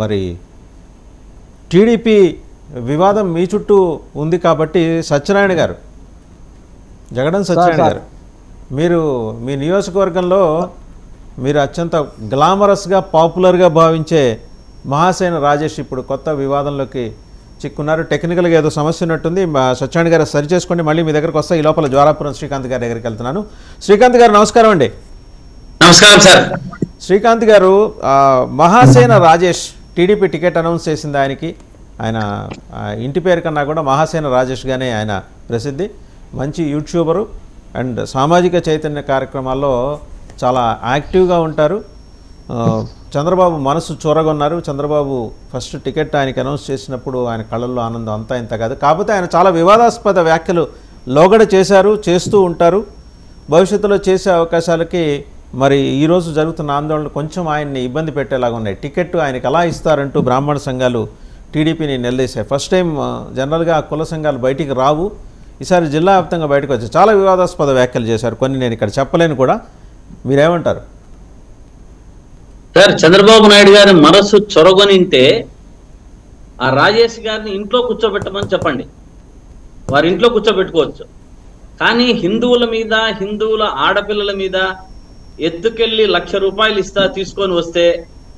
మరి టీడీపీ వివాదం మీ చుట్టూ ఉంది కాబట్టి సత్యనారాయణ గారు, జగడం సత్యనారాయణ గారు, మీరు మీ నియోజకవర్గంలో మీరు అత్యంత గ్లామరస్గా పాపులర్గా భావించే మహాసేన రాజేష్ ఇప్పుడు కొత్త వివాదంలోకి చిక్కున్నారు. టెక్నికల్గా ఏదో సమస్య ఉన్నట్టుంది. సత్యనారాయణ గారు సరి చేసుకోండి, మళ్ళీ మీ దగ్గరకు వస్తా. ఈ లోపల జ్వారాపురం శ్రీకాంత్ గారి దగ్గరికి వెళ్తున్నాను. శ్రీకాంత్ గారు నమస్కారం అండి. నమస్కారం సార్. శ్రీకాంత్ గారు, Mahasena Rajesh TDP ticket announce చేసింది ఆయనకి. ఆయన ఇంటి పేరు కన్నా కూడా మహాసేన రాజేష్గానే ఆయన ప్రసిద్ధి. మంచి యూట్యూబరు అండ్ సామాజిక చైతన్య కార్యక్రమాల్లో చాలా యాక్టివ్గా ఉంటారు. చంద్రబాబు మనసు చూరగొన్నారు. చంద్రబాబు ఫస్ట్ టికెట్ ఆయనకి అనౌన్స్ చేసినప్పుడు ఆయన కళ్ళల్లో ఆనందం అంతా ఇంత కాదు. కాకపోతే ఆయన చాలా వివాదాస్పద వ్యాఖ్యలు లోగడ చేశారు, చేస్తూ ఉంటారు. భవిష్యత్తులో చేసే అవకాశాలకి మరి ఈరోజు జరుగుతున్న ఆందోళనలు కొంచెం ఆయన్ని ఇబ్బంది పెట్టేలాగా ఉన్నాయి. టికెట్ ఆయనకి ఎలా ఇస్తారంటూ బ్రాహ్మణ సంఘాలు టీడీపీని నిలదీశాయి. ఫస్ట్ టైం జనరల్గా కుల సంఘాలు బయటికి రావు, ఈసారి జిల్లా వ్యాప్తంగా బయటకు వచ్చాయి. చాలా వివాదాస్పద వ్యాఖ్యలు చేశారు, కొన్ని నేను ఇక్కడ చెప్పలేను కూడా. మీరేమంటారు సార్? చంద్రబాబు నాయుడు గారి మనసు చొరగొనింటే ఆ రాజేష్ గారిని ఇంట్లో కూర్చోబెట్టమని చెప్పండి, వారి ఇంట్లో కూర్చోబెట్టుకోవచ్చు. కానీ హిందువుల మీద, హిందువుల ఆడపిల్లల మీద ఎత్తుకెళ్ళి ₹1,00,000 తీసుకొని వస్తే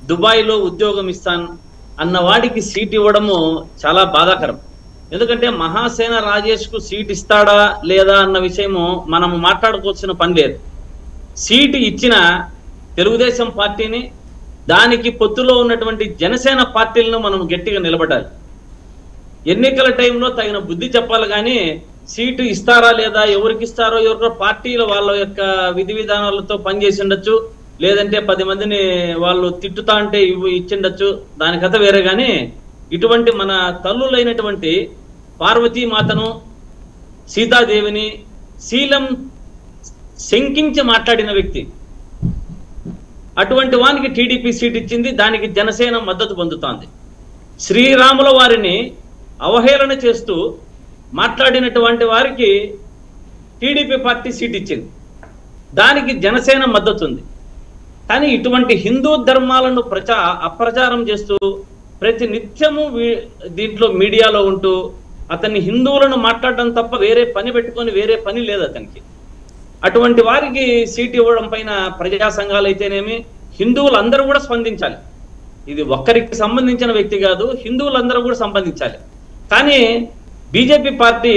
దుబాయ్లో ఉద్యోగం ఇస్తాను అన్న వాడికి సీట్ ఇవ్వడము చాలా బాధాకరం. ఎందుకంటే మహాసేన రాజేష్కు సీట్ ఇస్తాడా లేదా అన్న విషయము మనం మాట్లాడుకోవాల్సిన పని లేదు. సీటు ఇచ్చిన తెలుగుదేశం పార్టీని, దానికి పొత్తులో ఉన్నటువంటి జనసేన పార్టీలను మనం గట్టిగా నిలబడాలి. ఎన్నికల టైంలో తగిన బుద్ధి చెప్పాలి, కానీ సీటు ఇస్తారా లేదా, ఎవరికి ఇస్తారో ఎవరికో పార్టీల వాళ్ళ యొక్క విధి విధానాలతో పనిచేసి ఉండొచ్చు, లేదంటే 10 మందిని వాళ్ళు తిట్టుతా అంటే ఇచ్చిండొచ్చు, దాని కథ వేరే. కానీ ఇటువంటి మన తల్లులైనటువంటి పార్వతీమాతను, సీతాదేవిని శీలం శంకించి మాట్లాడిన వ్యక్తి, అటువంటి వానికి టీడీపీ సీట్ ఇచ్చింది, దానికి జనసేన మద్దతు పొందుతోంది. శ్రీరాముల వారిని అవహేళన చేస్తూ మాట్లాడినటువంటి వారికి టీడీపీ పార్టీ సీట్ ఇచ్చింది, దానికి జనసేన మద్దతు ఉంది. కానీ ఇటువంటి హిందూ ధర్మాలను అప్రచారం చేస్తూ ప్రతి నిత్యము దీంట్లో మీడియాలో ఉంటూ అతన్ని హిందువులను మాట్లాడడం తప్ప వేరే పని పెట్టుకొని వేరే పని లేదు అతనికి. అటువంటి వారికి సీట్ ఇవ్వడం పైన ప్రజా సంఘాలు అయితేనేమి, హిందువులందరూ కూడా స్పందించాలి. ఇది ఒక్కరికి సంబంధించిన వ్యక్తి కాదు, హిందువులందరూ కూడా సంబంధించాలి. కానీ బీజేపీ పార్టీ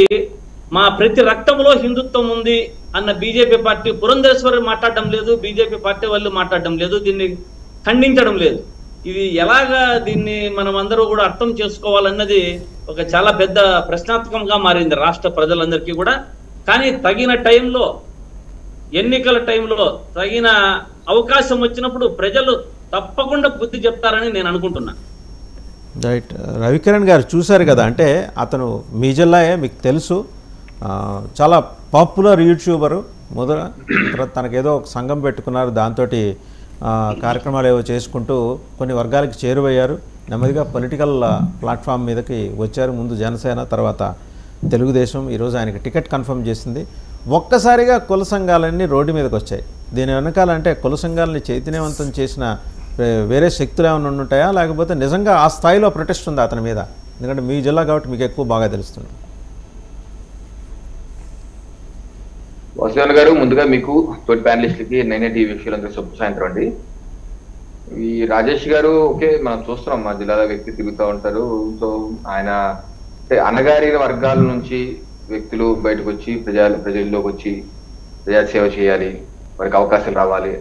మా ప్రతి రక్తంలో హిందుత్వం ఉంది అన్న బీజేపీ పార్టీ పురంధేశ్వరి మాట్లాడడం లేదు, బీజేపీ పార్టీ వాళ్ళు మాట్లాడడం లేదు, దీన్ని ఖండించడం లేదు. ఇది ఎలాగా దీన్ని మనం అందరూ కూడా అర్థం చేసుకోవాలన్నది ఒక చాలా పెద్ద ప్రశ్నార్థకంగా మారింది రాష్ట్ర ప్రజలందరికీ కూడా. కానీ తగిన టైంలో, ఎన్నికల టైంలో తగిన అవకాశం వచ్చినప్పుడు ప్రజలు తప్పకుండా బుద్ధి చెప్తారని నేను అనుకుంటున్నా. రైట్. రవికిరణ్ గారు చూశారు కదా, అంటే అతను మీ జిల్లాయే, మీకు తెలుసు, చాలా పాపులర్ యూట్యూబరు. తర్వాత తనకేదో ఒక సంఘం పెట్టుకున్నారు, దాంతో కార్యక్రమాలు ఏవో చేసుకుంటూ కొన్ని వర్గాలకి చేరువయ్యారు. నెమ్మదిగా పొలిటికల్ ప్లాట్ఫామ్ మీదకి వచ్చారు. ముందు జనసేన, తర్వాత తెలుగుదేశం. ఈరోజు ఆయనకి టికెట్ కన్ఫర్మ్ చేసింది. ఒక్కసారిగా కుల సంఘాలన్నీ రోడ్డు మీదకి వచ్చాయి. దీని వెనకాలంటే కుల సంఘాలని చైతన్యవంతం చేసిన వేరే శక్తులు ఏమైనా ఉంటాయా, లేకపోతే నిజంగా ఆ స్థాయిలో ప్రొటెస్ట్ ఉందా అతని మీద? ఎందుకంటే మీ జిల్లా కాబట్టి మీకు ఎక్కువ బాగా తెలుస్తుంది. వాసుదేవన్ గారు, ముందుగా మీకు తోటి ప్యానలిస్టులకి నైన్టీ వీక్షకులందరూ శుభ సాయంత్రం అండి. ఈ రాజేష్ గారు ఓకే, మనం చూస్తున్నాం మా జిల్లాలో వ్యక్తి తిరుగుతూ ఉంటారు. సో ఆయన అణగారిన వర్గాల నుంచి వ్యక్తులు బయటకు వచ్చి ప్రజల్లోకి వచ్చి ప్రజాసేవ చేయాలి, వారికి అవకాశాలు రావాలి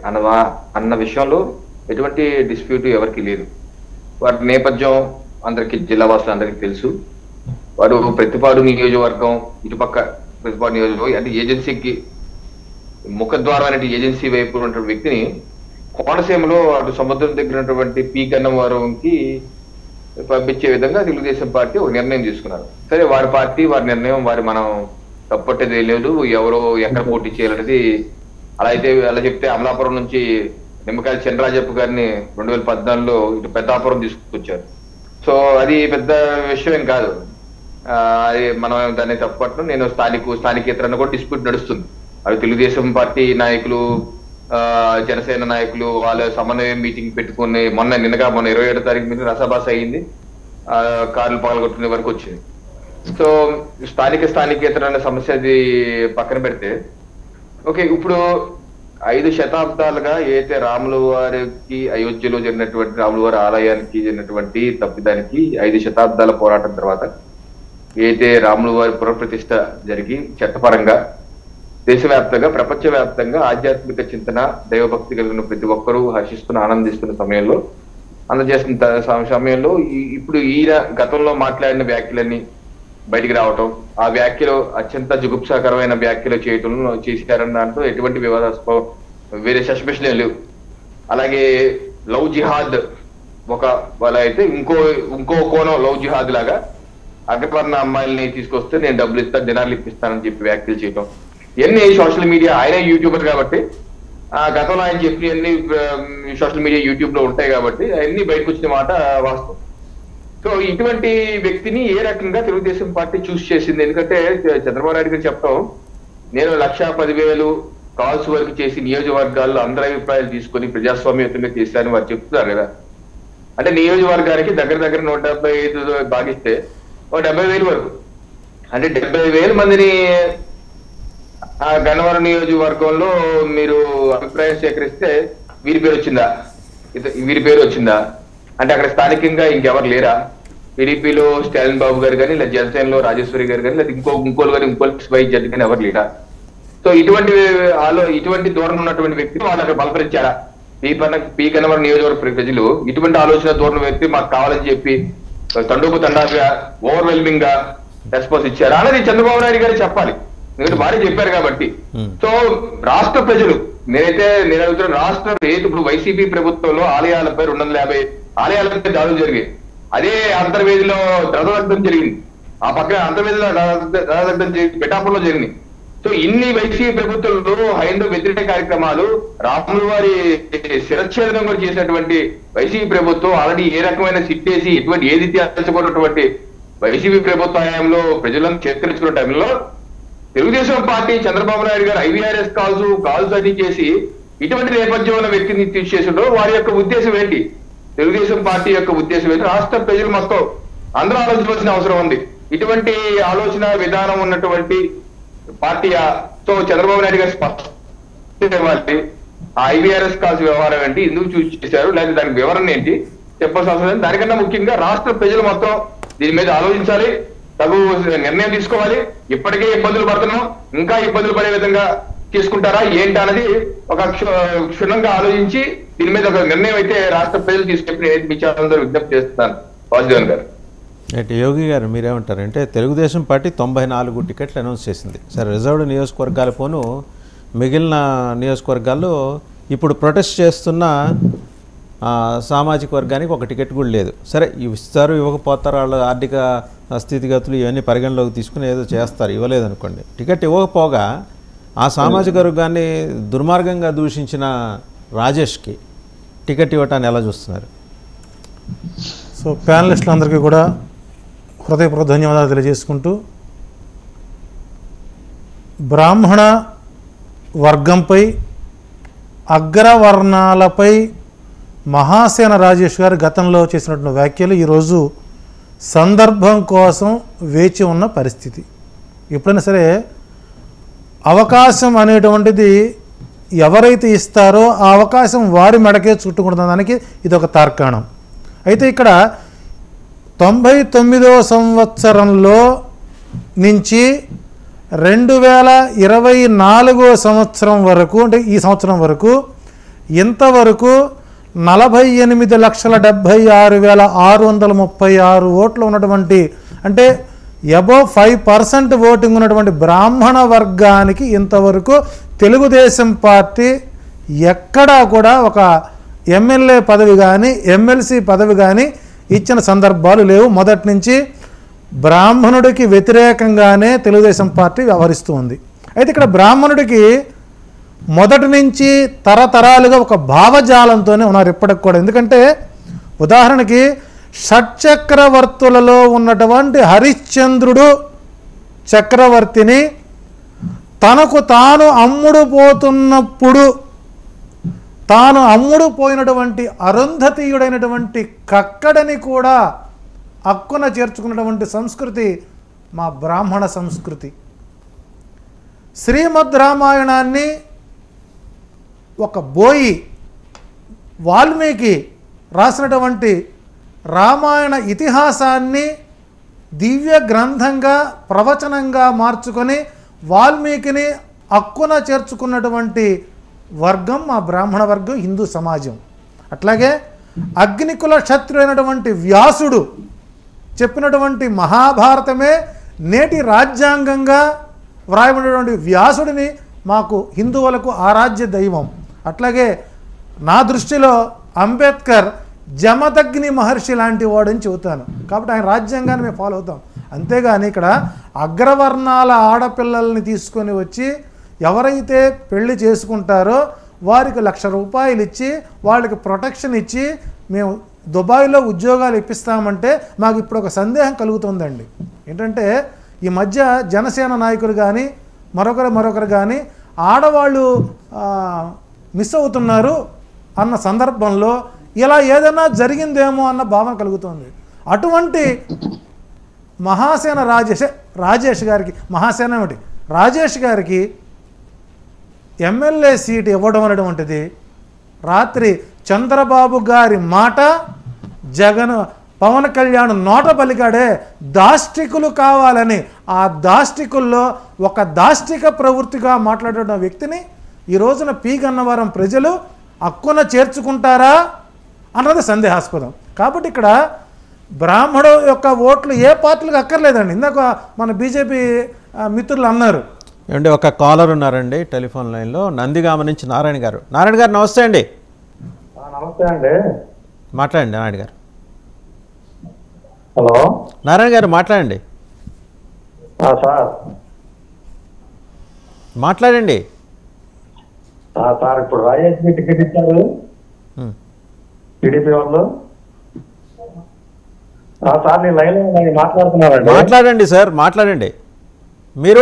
అన్న విషయంలో ఎటువంటి డిస్ప్యూట్ ఎవరికి లేదు. వారి నేపథ్యం అందరికి, జిల్లా వాసులు అందరికీ తెలుసు. వాడు ప్రతిపాడు నియోజకవర్గం, ఇటుపక్క ప్రతిపాడు నియోజకవర్గం అంటే ఏజెన్సీకి ముఖద్వారం అనే ఏజెన్సీ వైపు ఉన్నటువంటి వ్యక్తిని కోనసీమలో అటు సముద్రం దగ్గర ఉన్నటువంటి పీ గన్నవరంకి పంపించే విధంగా తెలుగుదేశం పార్టీ ఒక నిర్ణయం తీసుకున్నారు. సరే, వారి పార్టీ వారి నిర్ణయం, మనం తప్పట్టేది లేదు. ఎవరో ఎక్కడ పోటీ చేయాలనేది అలా చెప్తే అమలాపురం నుంచి నిమ్మకాయల చంద్రరాజప్ప గారిని 2014లో ఇటు పెద్దాపురం తీసుకొచ్చారు. సో అది పెద్ద విషయం ఏం కాదు. అది మనం దాన్ని తప్పట్టడం, నేను స్థానికేతరన్న కూడా డిస్ప్యూట్ నడుస్తుంది. అవి తెలుగుదేశం పార్టీ నాయకులు జనసేన నాయకులు వాళ్ళ సమన్వయం మీటింగ్ పెట్టుకుని మొన్న 27వ తారీఖు మీద రసాభాస అయ్యింది. కార్లు పాల్గొట్టుకునే వరకు వచ్చింది. సో స్థానికేతర సమస్య అది పక్కన పెడితే, ఓకే, ఇప్పుడు 5 శతాబ్దాలుగా ఏదైతే రాముల వారికి అయోధ్యలో జరిగినటువంటి రాముల వారి ఆలయానికి జరిగినటువంటి తప్పిదానికి 5 శతాబ్దాల పోరాటం తర్వాత ఏదైతే రాముల వారి పునఃప్రతిష్ఠ జరిగి చట్టపరంగా దేశవ్యాప్తంగా ప్రపంచవ్యాప్తంగా ఆధ్యాత్మిక చింతన దైవభక్తి కలిగిన ప్రతి ఒక్కరూ హర్షిస్తున్న ఆనందిస్తున్న సమయంలో అందజేస్తున్న సమయంలో ఇప్పుడు ఈయన గతంలో మాట్లాడిన వ్యాఖ్యలన్నీ బయటికి రావటం, ఆ వ్యాఖ్యలు అత్యంత జుగుప్సాకరమైన వ్యాఖ్యలు చేశారన్న దాంట్లో ఎటువంటి వివాదాస్పదం వేరే సస్పెషన్ లేవు. అలాగే లవ్ జిహాద్ వాళ్ళ అయితే ఇంకో కోణం లవ్ జిహాద్ లాగా అగ్రవర్ణ అమ్మాయిల్ని తీసుకొస్తే నేను డబ్బులు ఇస్తాను, దినాలు ఇప్పిస్తానని చెప్పి వ్యాఖ్యలు చేయటం, ఇవన్నీ సోషల్ మీడియా, ఆయన యూట్యూబర్ కాబట్టి గతంలో ఆయన చెప్పి అన్ని సోషల్ మీడియా యూట్యూబ్ లో ఉంటాయి కాబట్టి అవన్నీ బయటకు వచ్చిన మాట వాస్తవం. సో ఇటువంటి వ్యక్తిని ఏ రకంగా తెలుగుదేశం పార్టీ చూస్ చేసింది? ఎందుకంటే చంద్రబాబు నాయుడు గారు చెప్పడం, నేను 1,10,000 కాల్స్ వరకు చేసి నియోజకవర్గాల్లో అందరి అభిప్రాయాలు తీసుకొని ప్రజాస్వామ్యతంగా చేశారని వారు చెప్తున్నారు కదా. అంటే నియోజకవర్గానికి దగ్గర 175 భాగిస్తే 70,000 వరకు, అంటే 70,000 మందిని గన్నవరం నియోజకవర్గంలో మీరు అభిప్రాయం సేకరిస్తే వీరి పేరు వచ్చిందా? అంటే అక్కడ స్థానికంగా ఇంకెవరు లేరా? టీడీపీలో స్టాలిన్ బాబు గారు కానీ, లేదా జనసేనలో రాజేశ్వరి గారు కానీ, లేదా ఇంకోళ్ళు కానీ వైస్ జడ్జి కానీ ఎవరు లేరా? సో ఇటువంటి ధోరణి ఉన్నటువంటి వ్యక్తిని వాళ్ళు అక్కడ బలపరిచారా? పీ గన్నవరం నియోజకవర్గ ప్రజలు ఇటువంటి ఆలోచన ధోరణి వ్యక్తి మాకు కావాలని చెప్పి తండాగా ఓవర్వెల్మింగ్ గా రెస్పాన్స్ ఇచ్చారా అనేది చంద్రబాబు నాయుడు గారు చెప్పాలి. ఎందుకంటే వారే చెప్పారు కాబట్టి. సో రాష్ట్ర ప్రజలు నేను అడుగుతున్న రాష్ట్ర ఇప్పుడు వైసీపీ ప్రభుత్వంలో ఆలయాలపై 250 ఆలయాలపై దాడులు జరిగాయి. అదే అంతర్వేదిలో రథదగ్ధం జరిగింది. ఆ పక్కన అంతర్వేదిలో రథదగ్ధం పిఠాపురంలో జరిగింది. సో ఇన్ని వైసీపీ ప్రభుత్వంలో హైందవ వ్యతిరేక కార్యక్రమాలు, రాముల వారి శిరచ్ఛేదనం కూడా చేసినటువంటి వైసీపీ ప్రభుత్వం ఆల్రెడీ ఏ రకమైన సిట్టేసి ఎటువంటి ఏది తెలుసుకున్నటువంటి వైసీపీ ప్రభుత్వ హయాంలో ప్రజలను చేర్చుకున్న టైంలో తెలుగుదేశం పార్టీ చంద్రబాబు నాయుడు గారు IVRS కాల్స్ అది చేసి ఇటువంటి నేపథ్యం ఉన్న వ్యక్తిని తీసేసిండో వారి యొక్క ఉద్దేశం ఏంటి? తెలుగుదేశం పార్టీ యొక్క ఉద్దేశం ఏంటి? రాష్ట్ర ప్రజలు మొత్తం అందరూ ఆలోచించవలసిన అవసరం ఉంది. ఇటువంటి ఆలోచన విధానం ఉన్నటువంటి పార్టీతో చంద్రబాబు నాయుడు గారు స్పష్టం ఆ IVRS కాల్స్ వ్యవహారం ఏంటి, ఎందుకు చూస్ చేశారు, లేదా దానికి వివరణ ఏంటి చెప్పాల్సిన అవసరం లేదు. దానికన్నా ముఖ్యంగా రాష్ట్ర ప్రజలు మొత్తం దీని మీద ఆలోచించాలి, తగు నిర్ణయం తీసుకోవాలి. ఇప్పటికే ఇబ్బందులు పడుతున్నాం, ఇంకా ఇబ్బందులు పడే విధంగా తీసుకుంటారా ఏంటి అన్నది ఒక క్షుణ్ణంగా ఆలోచించి దీని మీద ఒక నిర్ణయం అయితే రాష్ట్ర ప్రజలు తీసుకెళ్ళి విచారణలో విజ్ఞప్తి చేస్తున్నాను. వాసుదేవన్ గారు, యోగి గారు మీరేమంటారు? అంటే తెలుగుదేశం పార్టీ 94 టికెట్లు అనౌన్స్ చేసింది. సరే, రిజర్వ్డ్ నియోజకవర్గాల పోను మిగిలిన నియోజకవర్గాల్లో ఇప్పుడు ప్రొటెస్ట్ చేస్తున్న సామాజిక వర్గానికి ఒక టికెట్ కూడా లేదు. సరే, ఇస్తారు ఇవ్వకపోతారు, వాళ్ళ ఆర్థిక స్థితిగతులు ఇవన్నీ పరిగణలోకి తీసుకుని ఏదో చేస్తారు, ఇవ్వలేదనుకోండి. టికెట్ ఇవ్వకపోగా ఆ సామాజిక వర్గాన్ని దుర్మార్గంగా దూషించిన రాజేష్కి టికెట్ ఇవ్వటాన్ని ఎలా చూస్తున్నారు? సో ప్యానలిస్టులందరికీ కూడా హృదయపూర్వక ధన్యవాదాలు తెలియజేసుకుంటూ, బ్రాహ్మణ వర్గంపై అగ్రవర్ణాలపై మహాసేన రాజేష్ గారు గతంలో చేసినటువంటి వ్యాఖ్యలు ఈరోజు సందర్భం కోసం వేచి ఉన్న పరిస్థితి. ఎప్పుడైనా సరే అవకాశం అనేటువంటిది ఎవరైతే ఇస్తారో ఆ అవకాశం వారి మెడకే చుట్టుకుంటున్నదానికి ఇది ఒక తార్కాణం. అయితే ఇక్కడ 99వ సంవత్సరంలో నుంచి 2024వ సంవత్సరం వరకు, అంటే ఈ సంవత్సరం వరకు ఇంతవరకు 48,76,636 ఓట్లు ఉన్నటువంటి, అంటే అబోవ్ 5% ఓటింగ్ ఉన్నటువంటి బ్రాహ్మణ వర్గానికి ఇంతవరకు తెలుగుదేశం పార్టీ ఎక్కడా కూడా ఒక ఎమ్మెల్యే పదవి కానీ ఎమ్మెల్సీ పదవి కానీ ఇచ్చిన సందర్భాలు లేవు. మొదటి నుంచి బ్రాహ్మణుడికి వ్యతిరేకంగానే తెలుగుదేశం పార్టీ వ్యవహరిస్తూ ఉంది. అయితే ఇక్కడ బ్రాహ్మణుడికి మొదటి నుంచి తరతరాలుగా ఒక భావజాలంతోనే ఉన్నారు ఇప్పటికి కూడా. ఎందుకంటే ఉదాహరణకి షట్చక్రవర్తులలో ఉన్నటువంటి హరిశ్చంద్రుడు చక్రవర్తిని తనకు తాను అమ్ముడు పోతున్నప్పుడు తాను అమ్ముడు పోయినటువంటి అరుంధతీయుడైనటువంటి కక్కడని కూడా హక్కున చేర్చుకున్నటువంటి సంస్కృతి మా బ్రాహ్మణ సంస్కృతి. శ్రీమద్ రామాయణాన్ని ఒక బోయి వాల్మీకి రాసినటువంటి రామాయణ ఇతిహాసాన్ని దివ్య గ్రంథంగా ప్రవచనంగా మార్చుకొని వాల్మీకిని హక్కున చేర్చుకున్నటువంటి వర్గం మా బ్రాహ్మణ వర్గం, హిందూ సమాజం. అట్లాగే అగ్నికుల క్షత్రుడైనటువంటి వ్యాసుడు చెప్పినటువంటి మహాభారతమే నేటి రాజ్యాంగంగా వ్రాయబడినటువంటి వ్యాసుడిని మాకు హిందువులకు ఆరాధ్య దైవం. అట్లాగే నా దృష్టిలో అంబేద్కర్ జమదగ్ని మహర్షి లాంటి వాడని చెబుతాను. కాబట్టి ఆయన రాజ్యాంగాన్ని మేము ఫాలో అవుతాం. అంతేగాని ఇక్కడ అగ్రవర్ణాల ఆడపిల్లల్ని తీసుకొని వచ్చి ఎవరైతే పెళ్లి చేసుకుంటారో వారికి ₹1,00,000 ఇచ్చి వాళ్ళకి ప్రొటెక్షన్ ఇచ్చి మేము దుబాయ్లో ఉద్యోగాలు ఇప్పిస్తామంటే మాకు ఇప్పుడు ఒక సందేహం కలుగుతుందండి. ఏంటంటే ఈ మధ్య జనసేన నాయకులు కానీ మరొకరు కానీ ఆడవాళ్ళు మిస్ అవుతున్నారు అన్న సందర్భంలో ఇలా ఏదైనా జరిగిందేమో అన్న భావన కలుగుతుంది. అటువంటి మహాసేన రాజేష్ గారికి మహాసేన ఏమిటి రాజేష్ గారికి ఎమ్మెల్యే సీటు ఇవ్వడం అనేటువంటిది రాత్రి చంద్రబాబు గారి మాట పవన్ కళ్యాణ్ నోట పలికాడే దాష్టికులు కావాలని, ఆ దాష్టికుల్లో ఒక దాష్టిక ప్రవృత్తిగా మాట్లాడిన వ్యక్తిని ఈ రోజున పి గన్నవరం ప్రజలు హక్కున చేర్చుకుంటారా అన్నది సందేహాస్పదం. కాబట్టి ఇక్కడ బ్రాహ్మణు యొక్క ఓట్లు ఏ పార్టీలకు అక్కర్లేదండి. ఇందాక మన బీజేపీ మిత్రులు అన్నారు. ఏమండి, ఒక కాలర్ ఉన్నారండి టెలిఫోన్ లైన్లో, నందిగామ నుంచి నారాయణ గారు. నారాయణ గారు నమస్తే అండి. నమస్తే అండి. మాట్లాడండి నారాయణ గారు. హలో నారాయణ గారు మాట్లాడండి. సార్ మాట్లాడండి. సార్ ఇప్పుడు రాజేష్ టికెట్ ఇచ్చారు టీడీపీ వాళ్ళు. సార్ నేను లైన్ మాట్లాడుతున్నారండి. మాట్లాడండి సార్, మాట్లాడండి. మీరు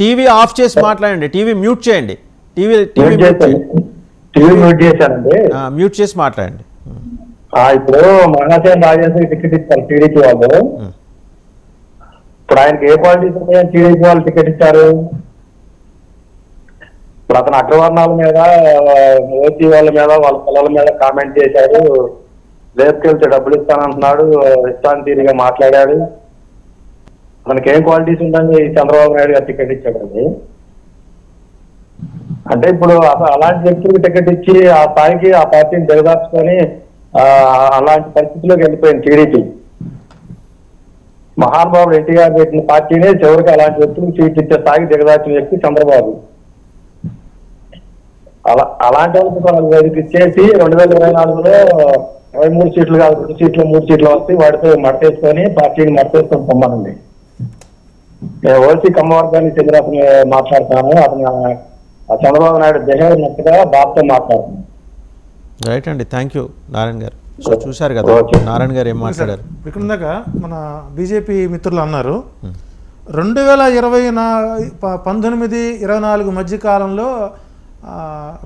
టీవీ ఆఫ్ చేసి మాట్లాడండి, టీవీ మ్యూట్ చేయండి. టీవీ మ్యూట్ చేశానండి. మ్యూట్ చేసి మాట్లాడండి. ఇప్పుడు మహాసేన రాజేష్ టికెట్ ఇచ్చారు టీడీపీ వాళ్ళు. ఇప్పుడు ఆయనకి ఏ క్వాలిటీస్ ఉన్నాయని టీడీపీ వాళ్ళు టికెట్ ఇచ్చారు? ఇప్పుడు అతను అగ్రవర్ణాల మీద, ఓసీ వాళ్ళ మీద, వాళ్ళ పిల్లల మీద కామెంట్ చేశాడు. రేపుకెళ్తే డబ్బులు ఇస్తానంటున్నాడు, ఇష్టాన్ని తీరిగా మాట్లాడాడు. అతనికి ఏం క్వాలిటీస్ ఉందని చంద్రబాబు నాయుడు గారు టికెట్ ఇచ్చాడండి. అంటే ఇప్పుడు అలాంటి వ్యక్తులకు టికెట్ ఇచ్చి ఆ స్థాయికి ఆ పార్టీని దిగదార్చుకొని అలాంటి పరిస్థితిలోకి వెళ్ళిపోయింది టీడీపీ. మహానుభావుడు ఎన్టీఆర్ పెట్టిన పార్టీనే చివరికి అలాంటి వ్యక్తులకు సీట్లు ఇచ్చే స్థాయికి దిగదార్చిన వ్యక్తి చంద్రబాబు. అలాంటి వాళ్ళకి ఇచ్చేసి 2024లో 23 సీట్లు కాదు 2 సీట్లు 3 సీట్లు వస్తే వాటితో మడతేసుకొని పార్టీని మడతేసుకొని పొమ్మనండి. నేను ఓసీ కమ్మవర్గానికి చెందిన అతను మాట్లాడుతాను. అతను చంద్రబాబు నాయుడు బిహేవియర్ నచ్చగా బాబుతో మాట్లాడుతున్నాను. రైట్ అండి, థ్యాంక్ యూ నారాయణ గారు. సో చూశారు కదా నారాయణ గారు ఏం మాట్లాడారు. ఇక్కడ ఉందాక మన బీజేపీ మిత్రులు అన్నారు 2019-24 మధ్యకాలంలో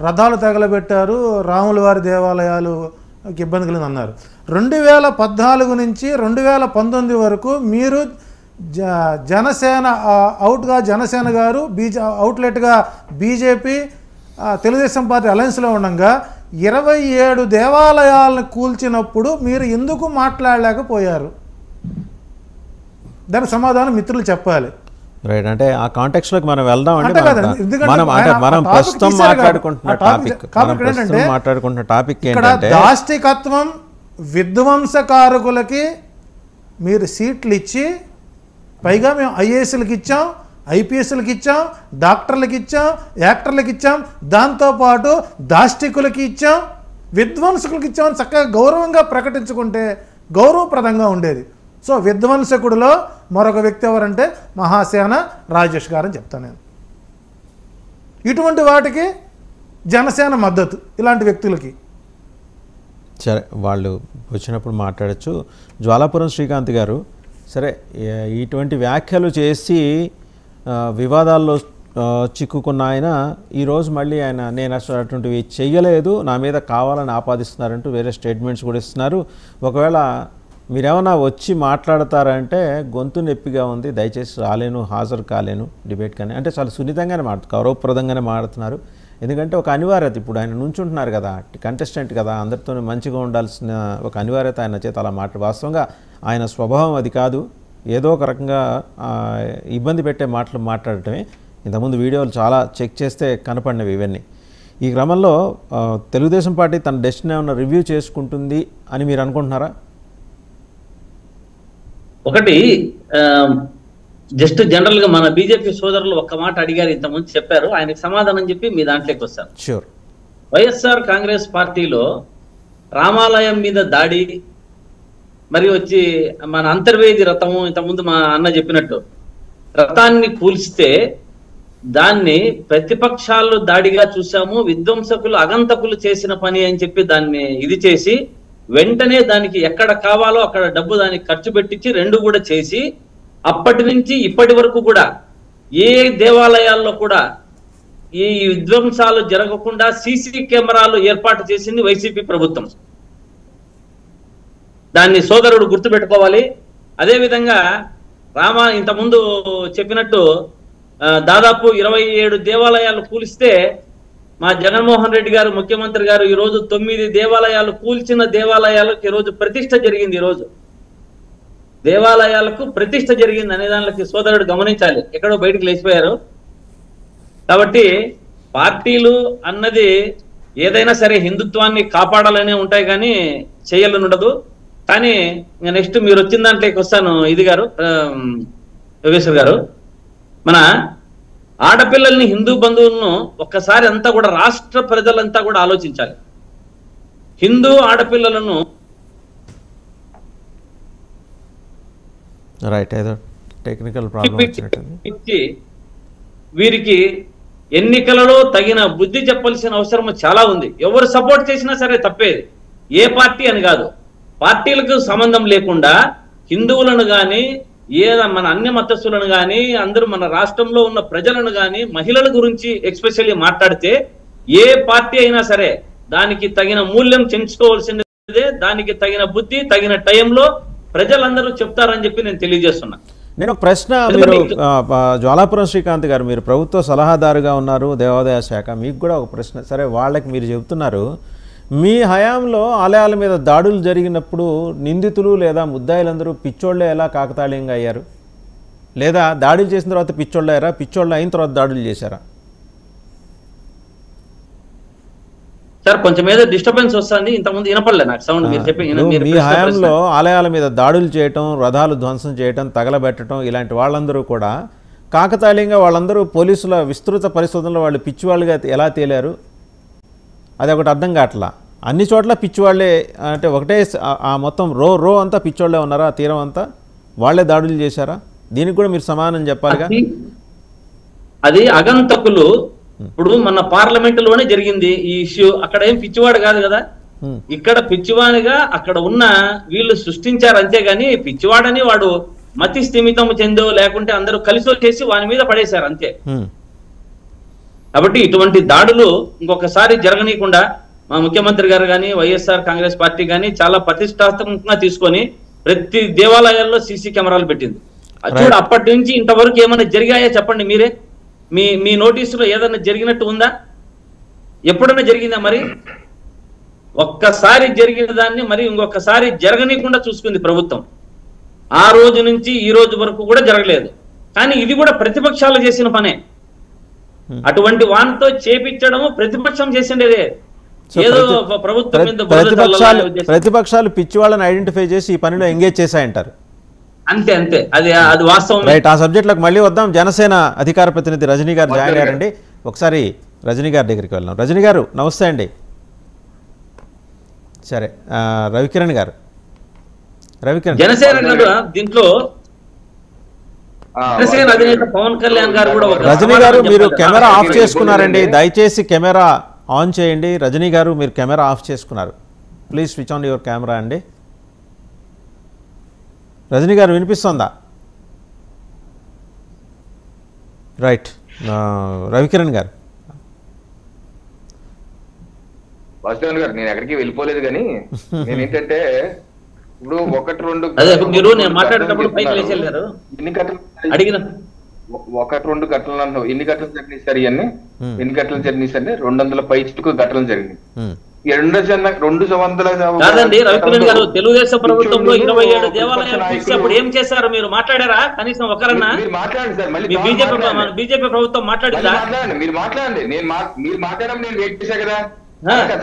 రథాలు తగలబెట్టారు, రాముల వారి దేవాలయాలుకి ఇబ్బంది కలిగింది అన్నారు. 2014 నుంచి 2019 వరకు మీరు జనసేన అవుట్గా జనసేన గారు అవుట్లెట్గా బీజేపీ తెలుగుదేశం పార్టీ అలయన్స్లో ఉండగా 27 దేవాలయాలను కూల్చినప్పుడు మీరు ఎందుకు మాట్లాడలేకపోయారు? దానికి సమాధానం మిత్రులు చెప్పాలి. రైట్, అంటే ఆ కాంటెక్స్ట్ లోకి మనం వెళ్దాం అండి. మనం ప్రస్తుతం మాట్లాడుకుంటున్న టాపిక్ ఏంటంటే దాష్టికత్వం, విధ్వంసకారకులకి మీరు సీట్లు ఇచ్చి, పైగా మేము ఐఏఎస్లకు ఇచ్చాం, ఐపీఎస్లకు ఇచ్చాం, డాక్టర్లకు ఇచ్చాం, యాక్టర్లకు ఇచ్చాం, దాంతోపాటు దాష్టికులకి ఇచ్చాం, విధ్వంసకులకి ఇచ్చామని చక్కగా గౌరవంగా ప్రకటించుకుంటే గౌరవప్రదంగా ఉండేది. సో విధ్వంసకుడిలో మరొక వ్యక్తి ఎవరంటే మహాసేన రాజేష్ గారు అని చెప్తాను నేను. ఇటువంటి వాటికి జనసేన మద్దతు, ఇలాంటి వ్యక్తులకి. సరే, వాళ్ళు వచ్చినప్పుడు మాట్లాడచ్చు. జ్వాలాపురం శ్రీకాంత్ గారు, సరే ఇటువంటి వ్యాఖ్యలు చేసి వివాదాల్లో చిక్కుకున్న ఆయన ఈరోజు మళ్ళీ ఆయన నేను అసలు అటువంటివి చెయ్యలేదు, నా మీద కావాలని ఆపాదిస్తున్నారంటూ వేరే స్టేట్మెంట్స్ కూడా ఇస్తున్నారు. ఒకవేళ మీరేమన్నా వచ్చి మాట్లాడతారంటే గొంతు నొప్పిగా ఉంది, దయచేసి రాలేను, హాజరు కాలేను డిబేట్ కానీ అంటే చాలా సున్నితంగానే గౌరవప్రదంగానే మాట్లాడుతున్నారు. ఎందుకంటే ఒక అనివార్యత, ఇప్పుడు ఆయన నుంచుంటున్నారు కదా, కంటెస్టెంట్ కదా, అందరితో మంచిగా ఉండాల్సిన ఒక అనివార్యత ఆయన చేత అలా వాస్తవంగా ఆయన స్వభావం అది కాదు, ఏదో ఒక రకంగా ఇబ్బంది పెట్టే మాటలు మాట్లాడటమే. ఇంతకుముందు వీడియోలు చాలా చెక్ చేస్తే కనపడినవి ఇవన్నీ. ఈ క్రమంలో తెలుగుదేశం పార్టీ తన డెస్టినీ ఏమన్నా రివ్యూ చేసుకుంటుంది అని మీరు అనుకుంటున్నారా? ఒకటి జస్ట్ జనరల్ గా మన బీజేపీ సోదరులు ఒక్క మాట అడిగారు, ఇంతకుముందు చెప్పారు, ఆయనకు సమాధానం చెప్పి మీ దాంట్లోకి వస్తాను. షూర్. వైఎస్ఆర్ కాంగ్రెస్ పార్టీలో రామాలయం మీద దాడి, మరి వచ్చి మన అంతర్వేది రథము, ఇంతకుముందు మా అన్న చెప్పినట్టు రథాన్ని కూల్స్తే దాన్ని ప్రతిపక్షాలు దాడిగా చూసాము, విధ్వంసకులు అగంతకులు చేసిన పని అని చెప్పి దాన్ని ఇది చేసి వెంటనే దానికి ఎక్కడ కావాలో అక్కడ డబ్బు దానికి ఖర్చు పెట్టించి రెండు కూడా చేసి అప్పటి నుంచి ఇప్పటి వరకు కూడా ఏ దేవాలయాల్లో కూడా ఈ విధ్వంసాలు జరగకుండా సీసీ కెమెరాలు ఏర్పాటు చేసింది వైసీపీ ప్రభుత్వం. దాన్ని సోదరుడు గుర్తుపెట్టుకోవాలి. అదేవిధంగా ఇంతకుముందు చెప్పినట్టు దాదాపు 27 దేవాలయాలు కూలిస్తే మా జగన్మోహన్ రెడ్డి గారు ముఖ్యమంత్రి గారు ఈరోజు 9 దేవాలయాలు కూల్చిన దేవాలయాలకు ఈరోజు ప్రతిష్ట జరిగింది. ఈరోజు దేవాలయాలకు ప్రతిష్ట జరిగింది అనే దానికి సోదరుడు గమనించాలి, ఎక్కడో బయటకు లేచిపోయారు. కాబట్టి పార్టీలు అన్నది ఏదైనా సరే హిందుత్వాన్ని కాపాడాలనే ఉంటాయి కానీ చేయాలని ఉండదు. కానీ నెక్స్ట్ మీరు వచ్చిన దాంట్లోకి వస్తాను. ఇది గారు యోగేశ్వర్ గారు, మన ఆడపిల్లల్ని హిందూ బంధువులను ఒక్కసారి అంతా కూడా రాష్ట్ర ప్రజలంతా కూడా ఆలోచించాలి. హిందూ ఆడపిల్లలను టెక్నికల్ ప్రాబ్లం ఇచ్చి వీరికి ఎన్నికలలో తగిన బుద్ధి చెప్పాల్సిన అవసరం చాలా ఉంది. ఎవరు సపోర్ట్ చేసినా సరే తప్పేది, ఏ పార్టీ అని కాదు, పార్టీలకు సంబంధం లేకుండా హిందువులను కానీ మన అన్య మతస్థులను కానీ అందరూ మన రాష్ట్రంలో ఉన్న ప్రజలను కానీ మహిళల గురించి ఎక్స్పెషల్లీ మాట్లాడితే ఏ పార్టీ అయినా సరే దానికి తగిన మూల్యం చెంచుకోవాల్సిందే, దానికి తగిన బుద్ధి తగిన టైంలో ప్రజలందరూ చెప్తారని చెప్పి నేను తెలియజేస్తున్నా. నేను ఒక ప్రశ్న, మీరు జ్వాలాపురం శ్రీకాంత్ గారు, మీరు ప్రభుత్వ సలహాదారుగా ఉన్నారు దేవాదాయ శాఖ, మీకు కూడా ఒక ప్రశ్న. సరే, వాళ్ళకి మీరు చెబుతున్నారు మీ హయాంలో ఆలయాల మీద దాడులు జరిగినప్పుడు నిందితులు లేదా ముద్దాయిలందరూ పిచ్చోళ్లే ఎలా కాకతాళీయంగా అయ్యారు? లేదా దాడులు చేసిన తర్వాత పిచ్చోళ్ళు అయ్యారా, పిచ్చోళ్ళు అయిన తర్వాత దాడులు చేశారా? సార్ కొంచెం ఏదో డిస్టర్బెన్స్ వస్తుంది, ఇంతకుముందు వినపడలే నాకు సౌండ్. మీరు చెప్పి మీ హయాంలో ఆలయాల మీద దాడులు చేయటం, రథాలు ధ్వంసం చేయటం, తగలబెట్టడం, ఇలాంటి వాళ్ళందరూ కూడా కాకతాళీయంగా వాళ్ళందరూ పోలీసుల విస్తృత పరిశోధనలో వాళ్ళు పిచ్చివాళ్ళుగా ఎలా తేలారు? అది ఒకటి అర్థం కావట్లా. అన్ని చోట్ల పిచ్చివాళ్లే అంటే ఒకటే మొత్తం రో అంతా పిచ్చోళ్లే ఉన్నారా? ఆ తీరం అంతా వాళ్లే దాడులు చేశారా? దీనికి కూడా మీరు సమాధానం చెప్పాలిగా. అది అగంతకులు. ఇప్పుడు మన పార్లమెంట్ లోనే జరిగింది ఈ ఇష్యూ. అక్కడ ఏం పిచ్చివాడు కాదు కదా, ఇక్కడ పిచ్చివాడిగా అక్కడ ఉన్న వీళ్ళు సృష్టించారు అంతేగాని పిచ్చివాడని వాడు మతి స్థిమితం చెందో లేకుంటే అందరూ కలిసి చేసి వాని మీద పడేశారు అంతే. కాబట్టి ఇటువంటి దాడులు ఇంకొకసారి జరగనీయకుండా మా ముఖ్యమంత్రి గారు కానీ వైఎస్ఆర్ కాంగ్రెస్ పార్టీ కానీ చాలా ప్రతిష్టాత్మకంగా తీసుకొని ప్రతి దేవాలయాల్లో సీసీ కెమెరాలు పెట్టింది. చూడు, అప్పటి నుంచి ఇంతవరకు ఏమైనా జరిగాయా చెప్పండి మీరే. మీ నోటీసులో ఏదైనా జరిగినట్టు ఉందా? ఎప్పుడైనా జరిగిందా? మరి ఒక్కసారి జరిగిన దాన్ని మరి ఇంకొకసారి జరగనీయకుండా చూసుకుంది ప్రభుత్వం. ఆ రోజు నుంచి ఈ రోజు వరకు కూడా జరగలేదు. కానీ ఇది కూడా ప్రతిపక్షాలు చేసిన పనే. అటువంటి వానితో చేపించడము ప్రతిపక్షం చేసిండేదే. ఏదో ప్రభుత్వం మీద ప్రతిపక్షాలు పిచ్చి వాళ్ళని ఐడెంటిఫై చేసి ఈ పనిలో ఎంగేజ్ చేశాయంటారు. అంతే అంతే, అది వాస్తవం. రైట్, ఆ సబ్జెక్టులకు మళ్ళీ వద్దాం. జనసేన అధికార ప్రతినిధి రజనీ గారు జాయిన్ అయ్యారండి. ఒకసారి రజనీ గారి దగ్గరికి వెళ్దాం. రజనీ గారు నమస్తే అండి. సరే, రవికిరణ్ గారు, జనసేన దీంట్లో అధినేత పవన్ కళ్యాణ్ గారు కూడా. రజనీ గారు మీరు కెమెరా ఆఫ్ చేసుకున్నారండి, దయచేసి కెమెరా ఆన్ చేయండి. రజనీ గారు మీరు కెమెరా ఆఫ్ చేసుకున్నారు, please switch on your camera అండి. రజనీ గారు వినిపిస్తుందా? రైట్, రవికిరణ్ గారు. వాసుదేవన్ గారు నేను ఎక్కడికి వెళ్ళిపోలేదు కానీ నేనేంటంటే ఇప్పుడు ఒకటి రెండు అదే మీరు నేను మాట్లాడేటప్పుడు పైకి లేచి వెళ్ళారు. ఎన్ని కట్టలు అడిగిన ఒకటి రెండు కట్టలు అన్నావు, ఎన్ని కట్టలు జరిగినాయి సార్ ఇవన్నీ? ఎన్ని కట్టలు జరిగినాయి సార్? 200 పై చిటుకు కట్టలు జరిగినాయి. 200 కాదండి రవికిరణ్ గారు, తెలుగుదేశం ప్రభుత్వంలో 27 దేవాలయాలు చూసి అప్పుడు ఏం చేశారు మీరు మాట్లాడారా కనీసం ఒకరన్నా? మాట్లాడండి సార్, మళ్ళీ బీజేపీ ప్రభుత్వం మాట్లాడిందా? మాట్లాడండి, మీరు మాట్లాడండి. మీరు మాట్లాడడం నేను వెయిట్ చేశా కదా.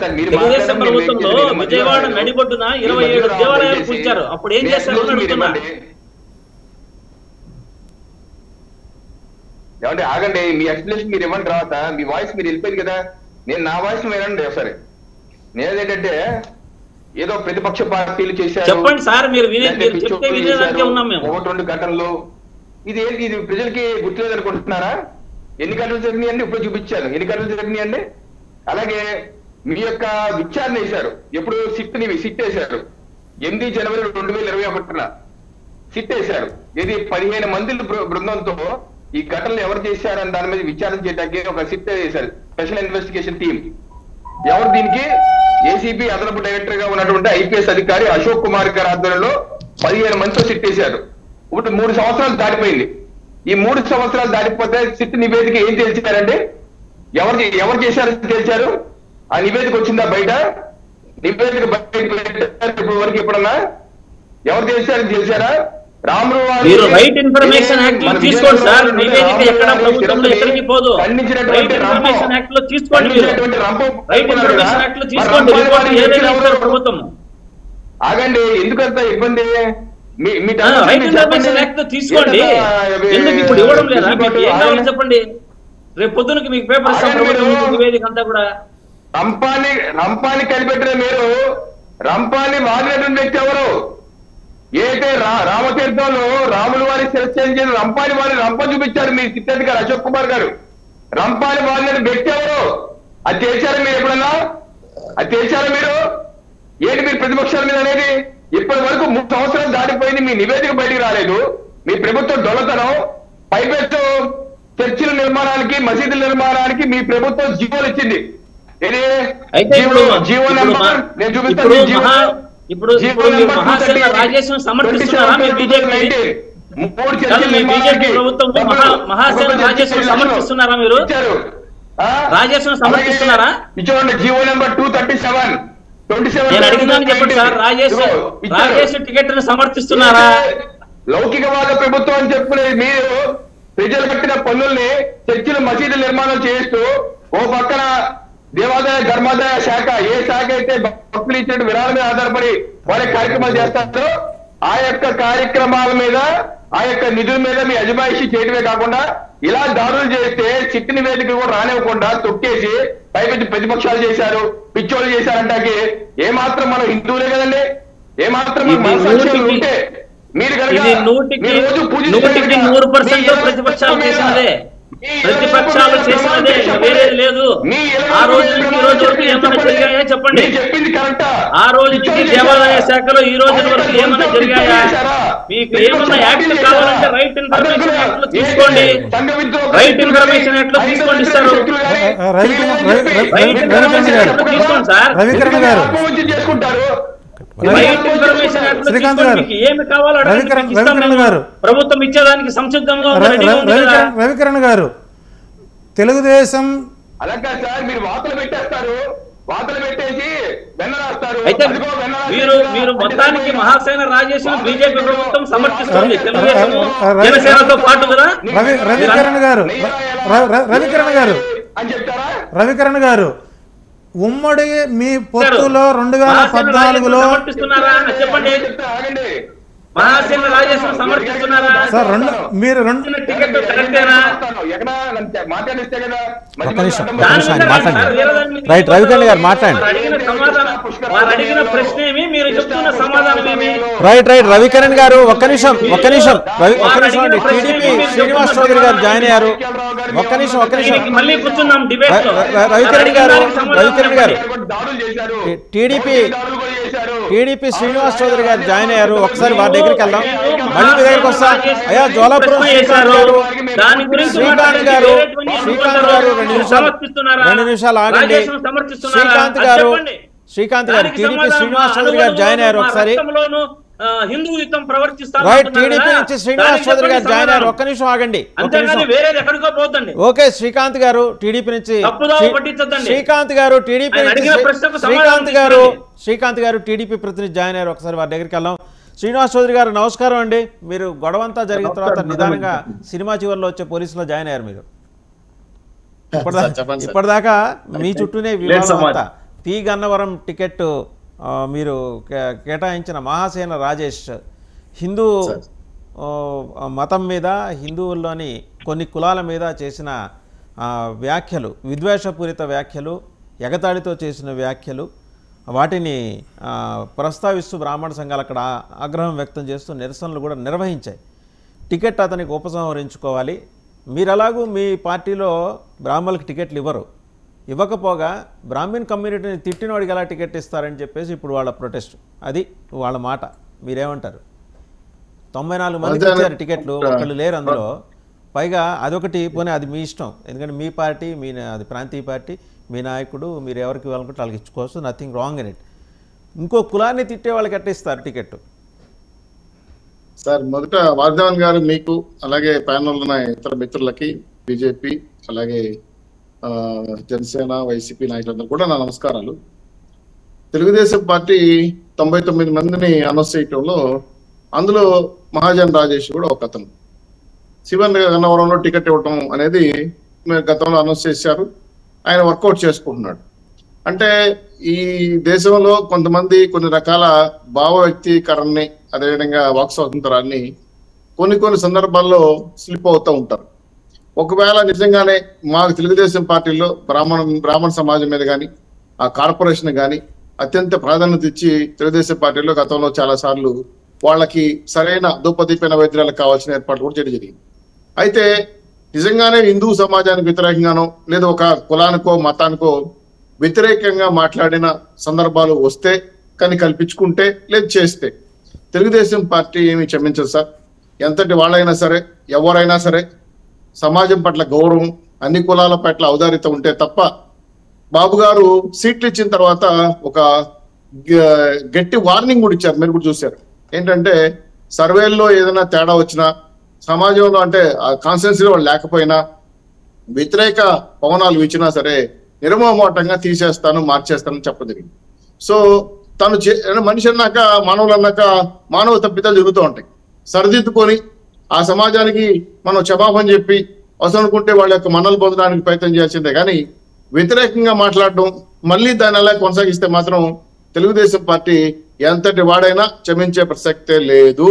తెలుగుదేశం ప్రభుత్వంలో విజయవాడ నడిబొడ్డున 27 దేవాలయాలు కూల్చారు, అప్పుడు ఏం చేశారు అడుగుతున్నా. ఏమంటే ఆగండి, మీ ఎక్స్ప్లెనేషన్ మీరు ఇవ్వండి. తర్వాత మీ వాయిస్ మీరు వెళ్ళిపోయింది కదా, నేను నా వాయిస్ వినండి ఒకసారి. నేనేంటంటే ఏదో ప్రతిపక్ష పార్టీలు చేశారు, చెప్పండి సార్, మీరు చెప్తే వినేదానికే ఉన్నాం మేము. 1-2 గంటల్లో ఇది ప్రజలకి గుర్తులేదు అనుకుంటున్నారా? ఎన్ని గంటలు జరిగినాయండి? ఇప్పుడు చూపించాను ఎన్ని గంటలు జరిగినాయండి. అలాగే మీ యొక్క విచారణ వేశారు, ఎప్పుడు సిట్ వేశారు 8 జనవరి 2021 సిట్ వేశారు. ఇది 15 మంది బృందంతో ఈ ఘటనలు ఎవరు చేశారని దాని మీద విచారణ చేయడానికి ఒక సిట్ వేశారు, స్పెషల్ ఇన్వెస్టిగేషన్ టీం. ఎవరు దీనికి? ఏసీబీ అదనపు డైరెక్టర్ గా ఉన్నటువంటి ఐపీఎస్ అధికారి అశోక్ కుమార్ గారి ఆధ్వర్యంలో 15 మందితో సిట్ వేశారు. ఇప్పుడు 3 సంవత్సరాలు దాటిపోయింది. ఈ 3 సంవత్సరాలు దాటిపోతే సిట్ నివేదిక ఏం తేల్చారండి? ఎవరు చేశారని తేల్చారు? ఆ నివేదిక వచ్చిందా బయట? నివేదిక బయట ఇప్పుడు వరకు ఎప్పుడన్నా ఎవరు చేశారని తెలిసారా? మీరు రైట్ ఇన్ఫర్మేషన్ యాక్ట్ లో తీసుకోండి సార్, నివేదిక ఎక్కడ ప్రభుత్వంలో ఎక్కడికి పోదు. రైట్ ఇన్ఫర్మేషన్ యాక్ట్ లో తీసుకోండి, రైట్ ఇన్ఫర్మేషన్ యాక్ట్ లో తీసుకోండి, రిపోర్ట్ ఏదైనా ఇస్తారు ప్రభుత్వం. ఆగండి, ఎందుకంత ఇబ్బంది? రైట్ ఇన్ఫర్మేషన్ యాక్ట్ లో తీసుకోండి, ఎందుకు ఇప్పుడు ఇవ్వడం లేదా? మీకు ఏం కావాలి చెప్పండి, రేపు పొద్దునకి మీకు పేపర్ ఇస్తాం ప్రభుత్వం నివేదిక అంతా కూడా. రంపాన్ని కనిపెట్టిన మీరు, రంపాన్ని వాడినటువంటి వ్యక్తి ఎవరు? ఏదైతే రామతీర్థంలో రాముల వారి శిరస్సు రంపాని వారి రంప చూపించారు మీ సిద్ధార్థి గారు, అశోక్ కుమార్ గారు. రంపాని వారిన వ్యక్తి ఎవరు? అది చేశారా మీరు ఎప్పుడన్నా? అది చేశారా మీరు? ఏంటి మీరు ప్రతిపక్షాల మీద అనేది? ఇప్పటి వరకు 3 సంవత్సరాలు దాటిపోయింది, మీ నివేదిక బయటికి రాలేదు. మీ ప్రభుత్వం దొంగతనం. పైపెత్తు చర్చిల నిర్మాణానికి, మసీదుల నిర్మాణానికి మీ ప్రభుత్వం జీవోలు ఇచ్చింది. ఇది జీవో నెంబర్ నేను చూపిస్తాను. ఇప్పుడు మహాసేన రాజేశ్వరం సమర్థిస్తున్నారా మీరు? బీజేపీ ప్రభుత్వం మహాసేన రాజేశ్వరం సమర్థిస్తున్నారా మీరు? రాజేశ్వరం సమర్థిస్తున్నారా? చూడండి, జీవో నెంబర్ 237. నేను అడిగిందని చెప్పండి సార్, రాజేష్ టికెట్ ను సమర్థిస్తున్నారా? లౌకికవాద ప్రభుత్వం అని చెప్పుకునేది మీరు ప్రజలు కట్టిన పన్నుల్ని చర్చిల మసీదుల నిర్మాణం చేస్తూ ఓ పక్కన దేవాదాయ ధర్మాదాయ శాఖ, ఏ శాఖ అయితే భక్తులు ఇచ్చిన విరాళం మీద ఆధారపడి వారి కార్యక్రమాలు చేస్తారో ఆ యొక్క కార్యక్రమాల మీద, ఆ యొక్క నిధుల మీద మీ అజమాయిషీ చేయడమే కాకుండా ఇలా దాడులు చేస్తే చిట్టి నివేదిక కూడా రానివ్వకుండా తొక్కేసి పైపెట్టి ప్రతిపక్షాలు చేశారు, పిచ్చోళ్ళు చేశారంటాకి ఏమాత్రం మనం హిందువులే కదండి, ఏమాత్రం ఉంటే మీరు కనుక 100% ప్రతిపక్షాలు చేసినదే, ప్రతిపక్షాలు చేసినదే, వేరేది లేదు. ఆ రోజు నుంచి ఈ రోజు వరకు ఏమైనా జరిగాయా చెప్పండి. ఆ రోజు నుంచి దేవాలయ శాఖలో ఈ రోజు వరకు ఏమైనా జరిగాయా? మీకు ఏమన్నా యాక్ట్ కావాలంటే రైట్ ఇన్ఫర్మేషన్ యాక్ట్ లో తీసుకోండి, రైట్ ఇన్ఫర్మేషన్ యాక్ట్ లో తీసుకోండి ఇస్తారు. రైట్ ఇన్ఫర్మేషన్ యాక్ట్ లో తీసుకోండి సార్, రైట్ ఇన్ఫర్మేషన్ యాక్ట్ లో తీసుకోండి. మీకు ఏమి కావాలో ప్రభుత్వం ఇచ్చేదానికి సంసిద్ధంగా ఉంది. రవికిరణ్ గారు, తెలుగుదేశం అలాగే సార్ మీరు వార్తలు పెట్టేస్తారు, వార్తలు పెట్టేసి వెన్న రాస్తారు. అయితే మీరు మొత్తానికి మహాసేన రాజేశ్వరం బీజేపీ ప్రభుత్వం సమర్థిస్తుంది, తెలుగుదేశం జనసేనతో పాటు కదా. రవికిరణ్ గారు ఉమ్మడి మీ పొత్తులో 2014లో చెప్పండి, మహాసేన రాజేశ్వరం సమర్థిస్తున్నారా? సార్ మీరు టికెట్ కరెక్టేనా? మాట్లాడిస్తే కదా రైట్ రవికిరణ్ గారు మాట్లాడండి. అడిగిన ప్రశ్న ఏమి, మీరు చెప్తున్న సమాధానం ఏమి? రైట్ రవికిరణ్ గారు ఒక్క నిమిషం అండి. టీడీపీ శ్రీనివాస్ చౌదరి గారు జాయిన్ అయ్యారు. ఒక్క నిమిషం మళ్ళీ కూర్చున్నాం డిబేట్ లో. రవికిరణ్ గారు టీడీపీ శ్రీనివాస్ చౌదరి గారు జాయిన్ అయ్యారు. ఒకసారి వారి దగ్గరికి వెళ్దాం, మళ్ళీ మీ దగ్గరికి వస్తా. అయ్యా జ్వాలాపురం శ్రీకాంత్ గారు, దాని గురించి శ్రీకాంత్ గారు 2 నిమిషాలు ఆగండి. శ్రీకాంత్ గారు టీడీపీ శ్రీనివాస్ చౌదరి గారు జాయిన్ అయ్యారు. ఒకసారి హిందూయుతం ప్రవర్తిస్తారు. రైట్, టీడీపీ నుంచి శ్రీనివాస్ చౌదరి గారు జాయిన్ అయ్యారు. ఒక్క నిమిషం ఆగండి. వేరేది ఎక్కడికో పోతండి. ఓకే, శ్రీకాంత్ గారు టీడీపీ నుంచి, శ్రీకాంత్ గారు టీడీపీ శ్రీకాంత్ గారు టీడీపీ ప్రతినిధి జాయిన్ అయ్యారు. ఒకసారి వారి దగ్గరికి వెళ్దాం. శ్రీనివాస్ చౌదరి గారు నమస్కారం అండి. మీరు గొడవంతా జరిగిన తర్వాత నిదానంగా సినిమా చివరిలో వచ్చే పోలీసులో జాయిన్ అయ్యారు. మీరు ఇప్పటిదాకా మీ చుట్టూనే వివాదం అంతా. పి గన్నవరం టికెట్ మీరు కేటాయించిన మహాసేన రాజేష్ హిందూ మతం మీద, హిందువుల్లోని కొన్ని కులాల మీద చేసిన వ్యాఖ్యలు, విద్వేషపూరిత వ్యాఖ్యలు, ఎగతాళితో చేసిన వ్యాఖ్యలు, వాటిని ప్రస్తావిస్తూ బ్రాహ్మణ సంఘాలు అక్కడ ఆగ్రహం వ్యక్తం చేస్తూ నిరసనలు కూడా నిర్వహించాయి. టికెట్ అతనికి ఉపసంహరించుకోవాలి. మీరు ఎలాగూ మీ పార్టీలో బ్రాహ్మణులకు టికెట్లు ఇవ్వకపోగా బ్రాహ్మణ్ కమ్యూనిటీని తిట్టిన వాడికి ఎలా టికెట్ ఇస్తారని చెప్పేసి ఇప్పుడు వాళ్ళ ప్రొటెస్ట్. అది వాళ్ళ మాట. మీరేమంటారు? 94 మందికి ఇచ్చారు టికెట్లు, ఒకళ్ళు లేరు అందులో. పైగా అదొకటి పోనీ, అది మీ ఇష్టం, ఎందుకంటే మీ పార్టీ, అది ప్రాంతీయ పార్టీ, మీ నాయకుడు, మీరు ఎవరికి ఇవ్వాలనుకుంటే వాళ్ళకి ఇచ్చుకోవచ్చు, నథింగ్ రాంగ్ ఇన్ ఇట్. ఇంకో కులాన్ని తిట్టే వాళ్ళకి ఎట్లా ఇస్తారు టికెట్? సార్, మొదట వాగ్దేవన్ గారు మీకు, అలాగే ప్యానల్ ఉన్న ఇతర మిత్రులకి, బీజేపీ అలాగే జనసేన వైసీపీ నాయకులందరూ కూడా నా నమస్కారాలు. తెలుగుదేశం పార్టీ 99 మందిని అనౌన్స్ చేయటంలో అందులో మహాజన్ రాజేష్ కూడా ఒక అతను. శివన్ గన్నవరంలో టికెట్ ఇవ్వటం అనేది గతంలో అనౌన్స్ చేశారు. ఆయన వర్కౌట్ చేసుకుంటున్నాడు. అంటే ఈ దేశంలో కొంతమంది కొన్ని రకాల భావ వ్యక్తీకరణని, అదేవిధంగా వాక్ స్వాతంత్రాన్ని కొన్ని సందర్భాల్లో స్లిప్ అవుతూ ఉంటారు. ఒకవేళ నిజంగానే మాకు తెలుగుదేశం పార్టీలో బ్రాహ్మణ సమాజం మీద కానీ, ఆ కార్పొరేషన్ కానీ అత్యంత ప్రాధాన్యత ఇచ్చి తెలుగుదేశం పార్టీలో గతంలో చాలా సార్లు వాళ్ళకి సరైన ధూపదీపైన వైద్యాలకు కావాల్సిన ఏర్పాట్లు కూడా చేయడం జరిగింది. అయితే నిజంగానే హిందూ సమాజానికి వ్యతిరేకంగానో లేదా ఒక కులానికో మతానికో వ్యతిరేకంగా మాట్లాడిన సందర్భాలు వస్తే కానీ కల్పించుకుంటే లేదు చేస్తే తెలుగుదేశం పార్టీ ఏమి క్షమించదు సార్. ఎంతటి వాళ్ళైనా సరే, ఎవరైనా సరే సమాజం పట్ల గౌరవం, అన్ని కులాల పట్ల ఔదార్యత ఉంటే తప్ప. బాబు గారు సీట్లు ఇచ్చిన తర్వాత ఒక గట్టి వార్నింగ్ కూడా ఇచ్చారు, మీరు కూడా చూశారు. ఏంటంటే సర్వేల్లో ఏదైనా తేడా వచ్చినా, సమాజంలో అంటే కాన్స్టిట్యున్సీలో వాళ్ళు లేకపోయినా, వ్యతిరేక పవనాలు వీచినా సరే నిర్మోహమాటంగా తీసేస్తాను, మార్చేస్తానని చెప్పదగింది. సో తను మనిషి అన్నాక, మానవులు అన్నాక మానవ తప్పిదాలు జరుగుతూ ఉంటాయి. సరిదిద్దుకొని ఆ సమాజానికి మనం క్షమాపణ చెప్పి అవసరం అనుకుంటే వాళ్ళ యొక్క మన్నలు పొందడానికి ప్రయత్నం చేయాల్సిందే. కానీ వ్యతిరేకంగా మాట్లాడడం, మళ్ళీ దాన్ని అలా కొనసాగిస్తే మాత్రం తెలుగుదేశం పార్టీ ఎంతటి వాడైనా క్షమించే ప్రసక్తే లేదు.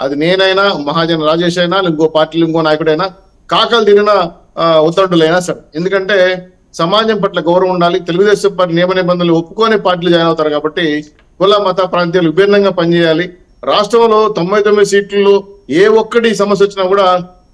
అది నేనైనా, మహాజన్ రాజేష్ అయినా, ఇంకో పార్టీలు ఇంకో నాయకుడైనా, కాకలు తిరిగిన ఉత్తండులైనా సరే. ఎందుకంటే సమాజం పట్ల గౌరవం ఉండాలి. తెలుగుదేశం పార్టీ నియమ నిబంధనలు ఒప్పుకొని పార్టీలు జాయిన్ అవుతారు కాబట్టి కుల మత ప్రాంతాలు విభిన్నంగా పనిచేయాలి. రాష్ట్రంలో 99 సీట్లలో ఏ ఒక్కటి సమస్య వచ్చినా కూడా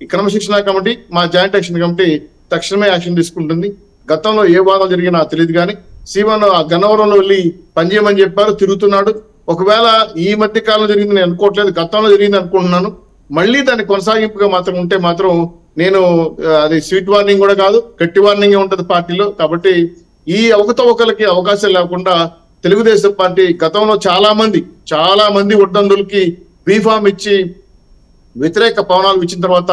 ఈ క్రమశిక్షణ కమిటీ, మా జాయింట్ యాక్షన్ కమిటీ తక్షణమే యాక్షన్ తీసుకుంటుంది. గతంలో ఏ వాదనలు జరిగినా తెలియదు కానీ సీవన్ గన్నవరంలో వెళ్ళి పనిచేయమని చెప్పారు, తిరుగుతున్నాడు. ఒకవేళ ఈ మధ్య కాలంలో జరిగింది నేను అనుకోవట్లేదు, గతంలో జరిగింది అనుకుంటున్నాను. మళ్ళీ దాన్ని కొనసాగింపుగా మాత్రం ఉంటే మాత్రం నేను అది స్వీట్ వార్నింగ్ కూడా కాదు, గట్టి వార్నింగ్ ఉంటది పార్టీలో. కాబట్టి ఈ అవకతవకలకి అవకాశం లేకుండా తెలుగుదేశం పార్టీ గతంలో చాలా మంది ఉద్దండులకి బీఫామ్ ఇచ్చి వ్యతిరేక పవనాలు ఇచ్చిన తర్వాత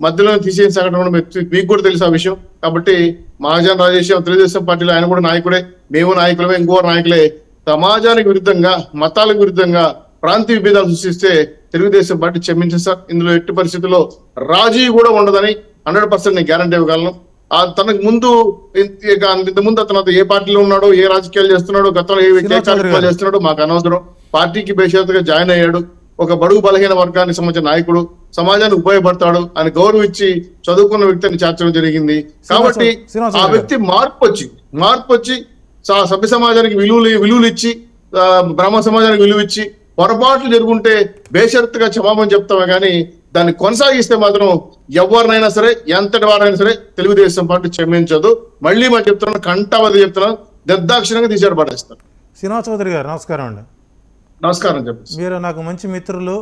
మధ్యలో తీసేసిన సంఘటన మీకు కూడా తెలుసు ఆ విషయం. కాబట్టి మహాజన్ రాజేష్ తెలుగుదేశం పార్టీలో ఆయన కూడా నాయకుడే, మేము నాయకులమే, ఇంకో నాయకులే. సమాజానికి విరుద్ధంగా, మతాలకు విరుద్ధంగా ప్రాంతీయ విభేదాలు సృష్టిస్తే తెలుగుదేశం పార్టీ క్షమించదు సార్. ఇందులో ఎట్టి పరిస్థితుల్లో రాజీ కూడా ఉండదని 100% నేను గ్యారంటీ ఇవ్వగలను. తనకు ముందు ఇంతకుముందు అతను ఏ పార్టీలో ఉన్నాడో, ఏ రాజకీయాలు చేస్తున్నాడో, గతంలో ఏ కార్యక్రమాలు చేస్తున్నాడో మాకు అనవసరం. పార్టీకి బేషరతుగా జాయిన్ అయ్యాడు. ఒక బడుగు బలహీన వర్గానికి సంబంధించిన నాయకుడు, సమాజానికి ఉపయోగపడతాడు అని గౌరవించి చదువుకున్న వ్యక్తిని చేర్చడం జరిగింది. కాబట్టి ఆ వ్యక్తి మార్పు వచ్చి సభ్య సమాజానికి విలువలు ఇచ్చి, బ్రాహ్మణ సమాజానికి విలువ ఇచ్చి, పొరపాట్లు జరుగుంటే బేషరతుగా క్షమాపణ చెప్తామే కానీ దాన్ని కొనసాగిస్తే మాత్రం ఎవరినైనా సరే, ఎంతటి వారైనా సరే తెలుగుదేశం పార్టీ క్షమించదు. మళ్ళీ మనం చెప్తున్నాను, కంటావది చెప్తున్నాను, నిర్దాక్షిణంగా తీసాడు పడేస్తారు. శ్రీనివాస్ చౌదరి గారు నమస్కారం అండి. నమస్కారం చెప్పండి. మీరు నాకు మంచి మిత్రులు,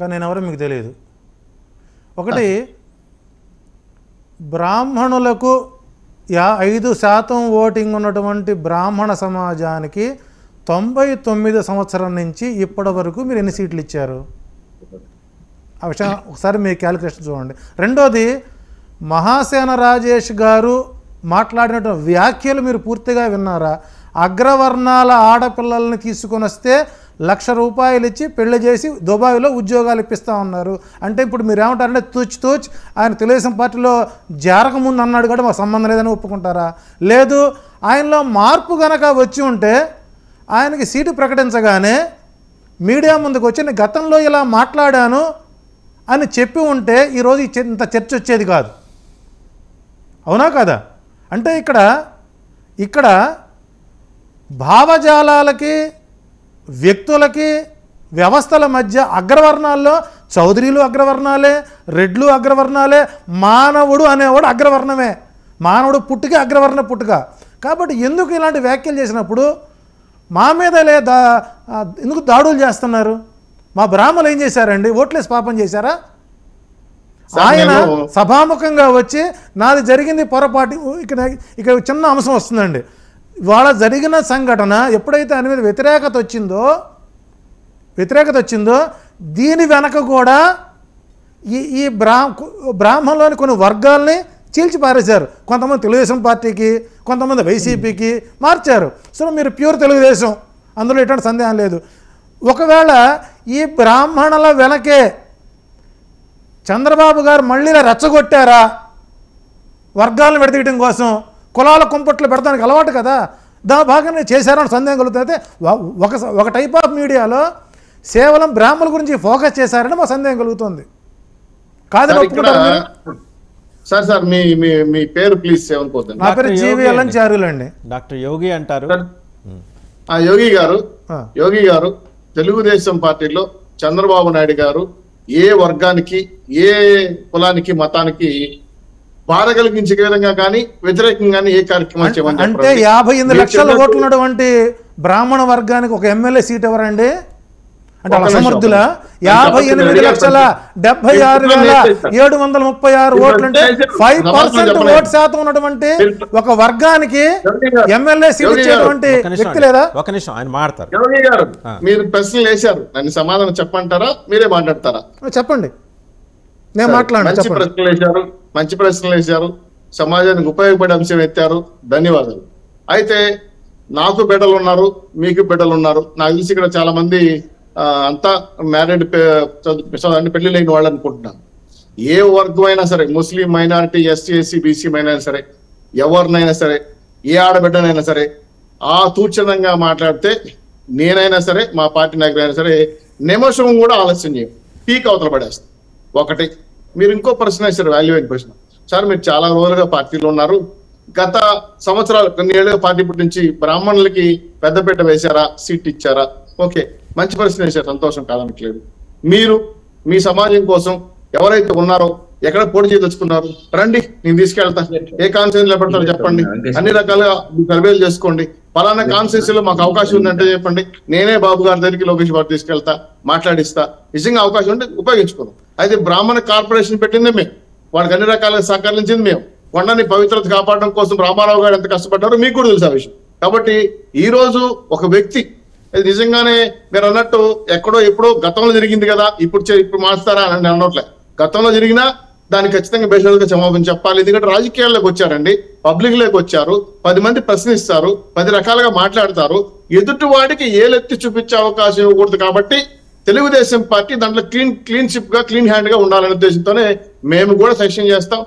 కానీ నేను ఎవరో మీకు తెలియదు. ఒకటి, బ్రాహ్మణులకు 5% ఓటింగ్ ఉన్నటువంటి బ్రాహ్మణ సమాజానికి 99 సంవత్సరం నుంచి ఇప్పటి వరకు మీరు ఎన్ని సీట్లు ఇచ్చారు? ఆ విషయం ఒకసారి మీ క్యాలిక్యులేషన్ చూడండి. రెండోది, మహాసేన రాజేష్ గారు మాట్లాడినటువంటి వ్యాఖ్యలు మీరు పూర్తిగా విన్నారా? అగ్రవర్ణాల ఆడపిల్లల్ని తీసుకొని వస్తే ₹1,00,000 ఇచ్చి పెళ్లి చేసి దుబాయ్లో ఉద్యోగాలు ఇప్పిస్తూ ఉన్నారు అంటే ఇప్పుడు మీరు ఏమంటారంటే తూచ్ ఆయన తెలుగుదేశం పార్టీలో జారకముందు అన్నాడు కూడా మాకు సంబంధం లేదని ఒప్పుకుంటారా? లేదు, ఆయనలో మార్పు కనుక వచ్చి ఉంటే ఆయనకి సీటు ప్రకటించగానే మీడియా ముందుకు వచ్చి నేను గతంలో ఇలా మాట్లాడాను అని చెప్పి ఉంటే ఈరోజు ఇంత చర్చ వచ్చేది కాదు. అవునా కదా? అంటే ఇక్కడ భావజాలాలకి వ్యక్తులకి వ్యవస్థల మధ్య అగ్రవర్ణాల్లో చౌదరీలు అగ్రవర్ణాలే, రెడ్లు అగ్రవర్ణాలే, మానవుడు అనేవాడు అగ్రవర్ణమే. మానవుడు పుట్టుక అగ్రవర్ణ పుట్టుక. కాబట్టి ఎందుకు ఇలాంటి వ్యాఖ్యలు చేసినప్పుడు మా మీద ఎందుకు దాడులు చేస్తున్నారు? మా బ్రాహ్మణులు ఏం చేశారండి? ఓట్లేసి పాపం చేశారా? ఆయన సభాముఖంగా వచ్చి నాది జరిగింది పొరపాటు. ఇక్కడ చిన్న అంశం వస్తుందండి. వాళ్ళ జరిగిన సంఘటన ఎప్పుడైతే ఆయన మీద వ్యతిరేకత వచ్చిందో దీని వెనక కూడా ఈ బ్రాహ్మణులోని కొన్ని వర్గాల్ని చీల్చి పారేశారు. కొంతమంది తెలుగుదేశం పార్టీకి, కొంతమంది వైసీపీకి మార్చారు. సో మీరు ప్యూర్ తెలుగుదేశం, అందులో ఎటువంటి సందేహం లేదు. ఒకవేళ ఈ బ్రాహ్మణుల వెనకే చంద్రబాబు గారు మళ్ళీ రెచ్చగొట్టారా వర్గాలను విడదీయడం కోసం? కులాల కుంపట్లు పెడతానికి అలవాటు కదా, భాగంగా చేశారని సందేహం కలుగుతుంది. ఒక టైప్ ఆఫ్ మీడియాలో కేవలం బ్రాహ్మణుల గురించి ఫోకస్ చేశారని మా సందేహం కలుగుతుంది. కాదని ఒప్పుకుంటారు? సార్ మీ పేరు ప్లీజ్. నా పేరు జీవీఎల్ఎన్ చారులండి. డాక్టర్ యోగి అంటారు. యోగి గారు తెలుగుదేశం పార్టీలో చంద్రబాబు నాయుడు గారు ఏ వర్గానికి, ఏ కులానికి, మతానికి బాధ కలిగించే విధంగా కానీ వ్యతిరేకంగా కానీ ఏ కార్యక్రమం చేయమని అంటే 58 లక్షల ఓట్లు ఉన్నటువంటి బ్రాహ్మణ వర్గానికి ఒక ఎమ్మెల్యే సీట్ ఎవరండి? అంటే అసమర్థుల 58,76,736 ఓట్లు అంటే 5% ఓటు శాతం ఉన్నటువంటి ఒక వర్గానికి ఎమ్మెల్యే సీట్ ఇచ్చేటువంటి వ్యక్తి లేదా? ఒక నిమిషం, ఆయన మాట్లాడతారు. యోగి గారు, మీరు ప్రశ్నలు వేశారు, నన్ను సమాధానం చెప్పంటారా, మీరే మాట్లాడతారా? చెప్పండి, నేను మాట్లాడాను. మంచి ప్రశ్నలు వేశారు, సమాజానికి ఉపయోగపడే అంశం ఎత్తారు, ధన్యవాదాలు. అయితే నాకు బిడ్డలు ఉన్నారు, మీకు బిడ్డలు ఉన్నారు. నాకు తెలిసి ఇక్కడ చాలా మంది అంతా మ్యారీడ్, పెళ్లి లేని వాళ్ళు అనుకుంటున్నాను. ఏ వర్గం అయినా సరే, ముస్లిం minority, SC SC BC minority సరే, ఎవరినైనా సరే, ఏ ఆడబిడ్డనైనా సరే తూచనంగా మాట్లాడితే నేనైనా సరే, మా పార్టీ నాయకులైనా సరే నిమిషం కూడా ఆలస్యం చేయం, పీక్ అవతల పడేస్తాం. ఒకటి, మీరు ఇంకో ప్రశ్న వేశారు, వాల్యూ అయిన ప్రశ్న. సార్, మీరు చాలా రోజులుగా పార్టీలో ఉన్నారు, గత సంవత్సరాలు కొన్ని ఏళ్ళుగా పార్టీ నుంచి బ్రాహ్మణులకి పెద్దపీట వేశారా, సీట్ ఇచ్చారా? ఓకే, మంచి ప్రశ్న వేశారు, సంతోషం, కాదనట్లేదు. మీరు మీ సమాజం కోసం ఎవరైతే ఉన్నారో, ఎక్కడ పోటీ చేయదలుచుకున్నారు, రండి, నేను తీసుకెళ్తా. ఏ కాన్స్టిట్యూన్సీలో పెడతారో చెప్పండి, అన్ని రకాలుగా సర్వేలు చేసుకోండి. పలానా కాన్స్టిట్యూన్సీలో మాకు అవకాశం ఉందంటే చెప్పండి, నేనే బాబు గారి దగ్గరికి లోకేష్ బాబు తీసుకెళ్తా, మాట్లాడిస్తా. నిజంగా అవకాశం ఉంటే ఉపయోగించుకోను. అయితే బ్రాహ్మణ కార్పొరేషన్ పెట్టిందే మేము, వాడికి అన్ని రకాలుగా సహకరించింది మేము. కొండని పవిత్రత కాపాడడం కోసం రామారావు గారు ఎంత కష్టపడ్డారో మీకు కూడా తెలుసు ఆ విషయం. కాబట్టి ఈ రోజు ఒక వ్యక్తి నిజంగానే మీరు అన్నట్టు ఎక్కడో ఎప్పుడో గతంలో జరిగింది కదా, ఇప్పుడు మార్చుతారా అని అనట్లే. గతంలో జరిగినా దానికి ఖచ్చితంగా బేషరతుగా క్షమాపణ చెప్పాలి. ఎందుకంటే రాజకీయాల్లోకి వచ్చారండి, పబ్లిక్ లోకి వచ్చారు, 10 మంది ప్రశ్నిస్తారు, 10 రకాలుగా మాట్లాడతారు. ఎదుటి వాడికి ఏలెత్తి చూపించే అవకాశం ఇవ్వకూడదు. కాబట్టి తెలుగుదేశం పార్టీ దాంట్లో క్లీన్ షిప్ గా, క్లీన్ హ్యాండ్ గా ఉండాలనే ఉద్దేశంతోనే మేము కూడా సెక్షన్ చేస్తాం.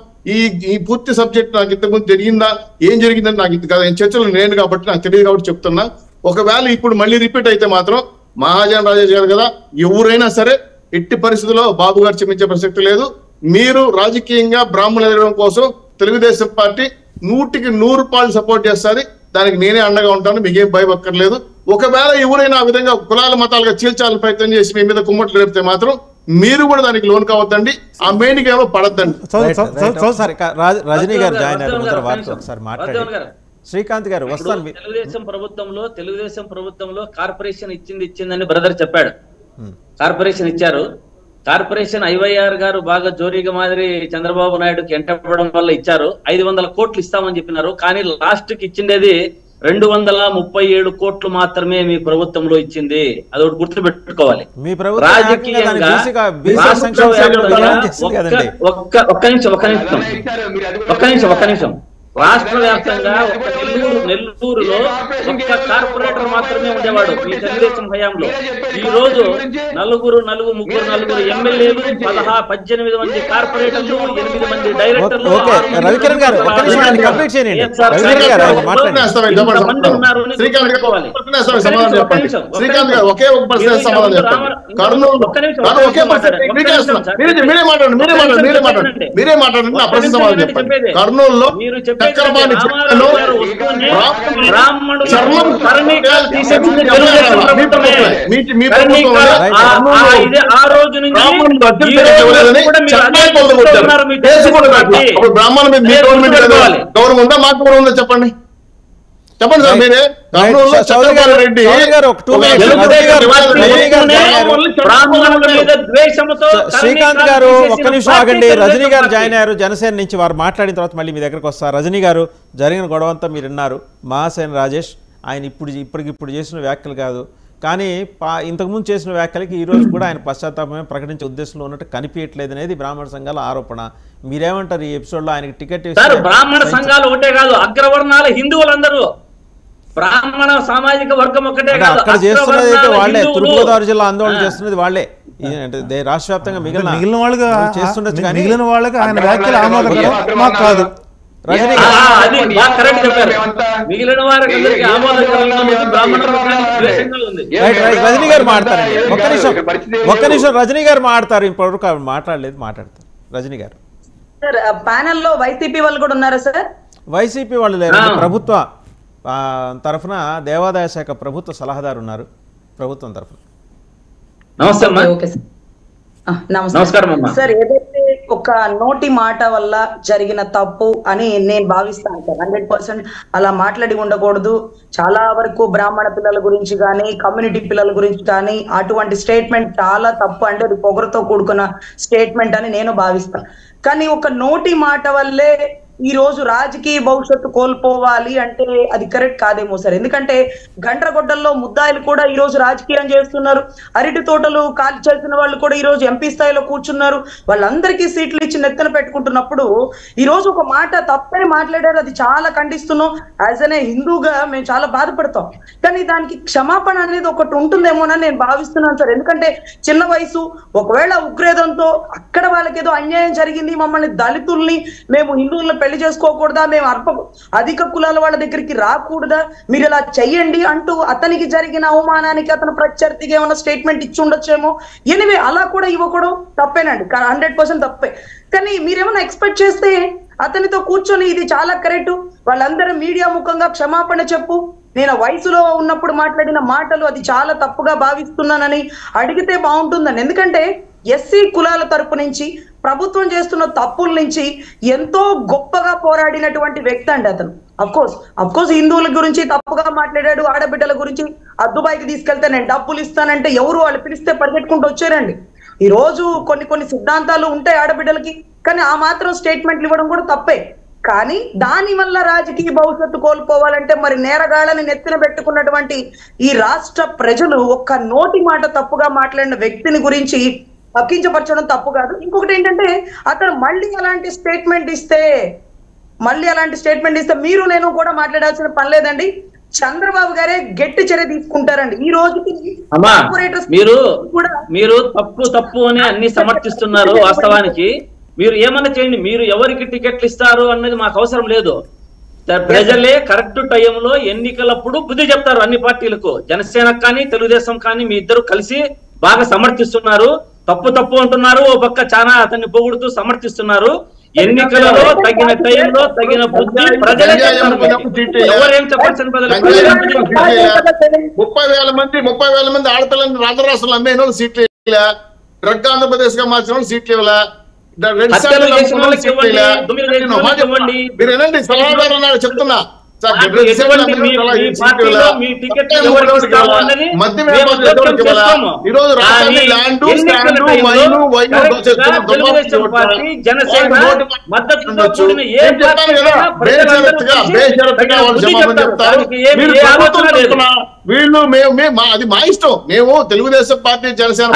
ఈ పూర్తి సబ్జెక్ట్ నాకు ఇంతకుముందు జరిగిందా, ఏం జరిగిందని నాకు చర్చలు నేను కాబట్టి నాకు తెలియదు కాబట్టి చెప్తున్నా. ఒకవేళ ఇప్పుడు మళ్ళీ రిపీట్ అయితే మాత్రం మహాజన్ రాజేష్ గారు కదా, ఎవరైనా సరే ఎట్టి పరిస్థితుల్లో బాబు గారు క్షమించే ప్రసక్తి లేదు. మీరు రాజకీయంగా బ్రాహ్మణులు ఎదగడం కోసం తెలుగుదేశం పార్టీ 100% సపోర్ట్ చేస్తుంది. దానికి నేనే అండగా ఉంటాను, మీకేం భయపక్కర్లేదు. ఒకవేళ ఎవరైనా ఆ విధంగా కులాల మతాలుగా చీల్చాలని ప్రయత్నం చేసి మీ మీద కుమ్మట్లు రేపితే మాత్రం మీరు కూడా దానికి లోన్ కావద్దండి, ఆ మెయిన్కి ఏమో పడద్దండి. రజనీ గారు జాయిన్ ఒకసారి మాట్లాడారు. శ్రీకాంత్ గారు వస్తాను. తెలుగుదేశం ప్రభుత్వంలో కార్పొరేషన్ ఇచ్చిందని బ్రదర్ చెప్పాడు. కార్పొరేషన్ ఇచ్చారు. కార్పొరేషన్ ఐవైఆర్ గారు బాగా జోరీగా మాదిరి చంద్రబాబు నాయుడుకి ఎంటపడడం వల్ల ఇచ్చారు. 500 కోట్లు ఇస్తామని చెప్పినారు. కానీ లాస్ట్ కి ఇచ్చిండేది 237 కోట్లు మాత్రమే మీ ప్రభుత్వంలో ఇచ్చింది. అది ఒకటి గుర్తు పెట్టుకోవాలి. రాజకీయంగా ఒక్క నిమిషం రాష్ట్ర వ్యాప్తంగా నెల్లూరులో ఒక్క కార్పొరేటర్ మాత్రమే ఉండేవాడు మీ తెలుగుదేశం హయాంలో. ఈ రోజు ముగ్గురు ఎమ్మెల్యేలు 18 మంది కార్పొరేటర్లు 8 మంది డైరెక్టర్లు కర్నూలులో బ్రాహ్మణ గౌరవం ఉందా మాకు కూడా ఉందా చెప్పండి చెప్పండి సార్ మీరే. శ్రీకాంత్ గారు ఒక్క నిమిషం ఆగండి. రజనీ గారు జాయిన్ అయ్యారు జనసేన నుంచి. వారు మాట్లాడిన తర్వాత మళ్ళీ మీ దగ్గరకు వస్తారు. రజనీ గారు, జరిగిన గొడవ అంతా మీరు విన్నారు. మహాసేన రాజేష్ ఆయన ఇప్పటికిప్పుడు చేసిన వ్యాఖ్యలు కాదు, కానీ ఇంతకుముందు చేసిన వ్యాఖ్యలకి ఈ రోజు కూడా ఆయన పశ్చాత్తాపమే ప్రకటించే ఉద్దేశంలో ఉన్నట్టు కనిపించట్లేదు అనేది బ్రాహ్మణ సంఘాల ఆరోపణ. మీరేమంటారు? ఈ ఎపిసోడ్ లో ఆయనకి టికెట్ బ్రాహ్మణ సంఘాలు ఒకటే కాదు, అగ్రవర్ణాల హిందువులందరూ బ్రాహ్మణ సామాజిక వర్గం ఒకటే కాదు, అక్కడ చేస్తున్నది అయితే వాళ్ళే. తూర్పుగోదావరి జిల్లా ఆందోళన చేస్తున్నది వాళ్ళే. రాష్ట్ర వ్యాప్తంగా మిగిలిన వాళ్ళకి చేస్తుండొచ్చు, కానీ మిగిలిన వాళ్ళకి ఆయన వ్యాఖ్యలు ఆమోదకరం మాకు కాదు. రజనీ గారు మాట్లాడతారండి. ఒక్క నిమిషం రజనీ గారు మాట్లాడతారు. ఇప్పటివరకు మాట్లాడలేదు, మాట్లాడతారు రజనీ గారు. సార్ ప్యానెల్ లో వైసీపీ వాళ్ళు కూడా ఉన్నారా సార్? వైసీపీ వాళ్ళు లేరు. ప్రభుత్వ తరఫున దేవాదాయ శాఖ ప్రభుత్వ సలహాదారు ఉన్నారు ప్రభుత్వం తరఫున. నమస్కారం సార్. ఏదైతే ఒక నోటి మాట వల్ల జరిగిన తప్పు అని నేను భావిస్తాను సార్. 100% అలా మాట్లాడి ఉండకూడదు. చాలా వరకు బ్రాహ్మణ పిల్లల గురించి కానీ కమ్యూనిటీ పిల్లల గురించి కానీ అటువంటి స్టేట్మెంట్ చాలా తప్పు, అంటే అది పొగరుతో కూడుకున్న స్టేట్మెంట్ అని నేను భావిస్తాను. కానీ ఒక నోటి మాట వల్లే ఈ రోజు రాజకీయ భవిష్యత్తు కోల్పోవాలి అంటే అది కరెక్ట్ కాదేమో సార్. ఎందుకంటే గండ్రగొడ్డల్లో ముద్దాయిలు కూడా ఈ రోజు రాజకీయం చేస్తున్నారు. అరటి తోటలు కాల్ చేసిన వాళ్ళు కూడా ఈ రోజు ఎంపీ స్థాయిలో కూర్చున్నారు. వాళ్ళందరికీ సీట్లు ఇచ్చి నెత్తన పెట్టుకుంటున్నప్పుడు ఈ రోజు ఒక మాట తప్పని మాట్లాడారు, అది చాలా ఖండిస్తున్నాం. యాజ్ అనే హిందూగా మేము చాలా బాధపడతాం. కానీ దానికి క్షమాపణ అనేది ఒకటి ఉంటుందేమోనని నేను భావిస్తున్నాను సార్. ఎందుకంటే చిన్న వయసు, ఒకవేళ ఉగ్రేదంతో అక్కడ వాళ్ళకేదో అన్యాయం జరిగింది, మమ్మల్ని దళితుల్ని మేము హిందువులను పెళ్లి చేసుకోకూడదా, మేము అధిక కులాల వాళ్ళ దగ్గరికి రాకూడదా, మీరు ఇలా చెయ్యండి అంటూ అతనికి జరిగిన అవమానానికి అతను ప్రత్యర్థిగా ఏమైనా స్టేట్మెంట్ ఇచ్చి ఉండొచ్చేమో. ఎనివే అలా కూడా ఇవ్వకూడదు తప్పేనండి, 100% తప్పే. కానీ మీరేమైనా ఎక్స్పెక్ట్ చేస్తే అతనితో కూర్చొని ఇది చాలా కరెక్ట్, వాళ్ళందరూ మీడియా ముఖంగా క్షమాపణ చెప్పు, నేను వయసులో ఉన్నప్పుడు మాట్లాడిన మాటలు అది చాలా తప్పుగా భావిస్తున్నానని అడిగితే బాగుంటుందని. ఎందుకంటే ఎస్సీ కులాల తరపు నుంచి ప్రభుత్వం చేస్తున్న తప్పుల నుంచి ఎంతో గొప్పగా పోరాడినటువంటి వ్యక్తి అండి అతను. అఫ్కోర్స్ హిందువుల గురించి తప్పుగా మాట్లాడాడు, ఆడబిడ్డల గురించి దుబాయ్కి తీసుకెళ్తే నేను డబ్బులు ఇస్తానంటే ఎవరు వాళ్ళు పిలిస్తే పరిగెట్టుకుంటూ వచ్చారండి. ఈ రోజు కొన్ని సిద్ధాంతాలు ఉంటాయి ఆడబిడ్డలకి, కానీ ఆ మాత్రం స్టేట్మెంట్లు ఇవ్వడం కూడా తప్పే. కానీ దాని వల్ల రాజకీయ భవిష్యత్తు కోల్పోవాలంటే మరి నేరగాళ్ళని నెత్తిన పెట్టుకున్నటువంటి ఈ రాష్ట్ర ప్రజలు ఒక్క నోటి మాట తప్పుగా మాట్లాడిన వ్యక్తిని గురించి అక్కించపరచడం తప్పు కాదు. ఇంకొకటి ఏంటంటే అతను మళ్ళీ అలాంటి స్టేట్మెంట్ ఇస్తే మీరు నేను కూడా మాట్లాడాల్సిన పని లేదండి. చంద్రబాబు గారే గట్టి చర్య తీసుకుంటారండి. ఈ రోజుకి మీరు తప్పు అని అన్ని సమర్థిస్తున్నారు. వాస్తవానికి మీరు ఏమన్నా చేయండి, మీరు ఎవరికి టికెట్లు ఇస్తారు అన్నది మాకు అవసరం లేదు. ప్రజలే కరెక్ట్ టైంలో ఎన్నికలప్పుడు బుద్ధి చెప్తారు అన్ని పార్టీలకు. జనసేన కానీ తెలుగుదేశం కానీ మీ ఇద్దరు కలిసి బాగా సమర్థిస్తున్నారు. తప్పు అంటున్నారు, ఓ పక్క చాలా అతన్ని పొగుడుతూ సమర్థిస్తున్నారు. ఎన్నికలలో తగిన టైంలో తగిన బుద్ధి ప్రజలే ఎవరేం చెప్పాల్సిన 30,000 మంది ఆడపిల్లలు రాష్ట్ర రాష్ట్రాలు అమ్మే సీట్లు డ్రగ్ ఆంధ్రప్రదేశ్ గా మార్చిన సీట్లు ఇవ్వలే. మీరు ఏనండి సలహాదారు చెప్తున్నా, వీళ్ళు అది మా ఇష్టం. మేము తెలుగుదేశం పార్టీ జనసేన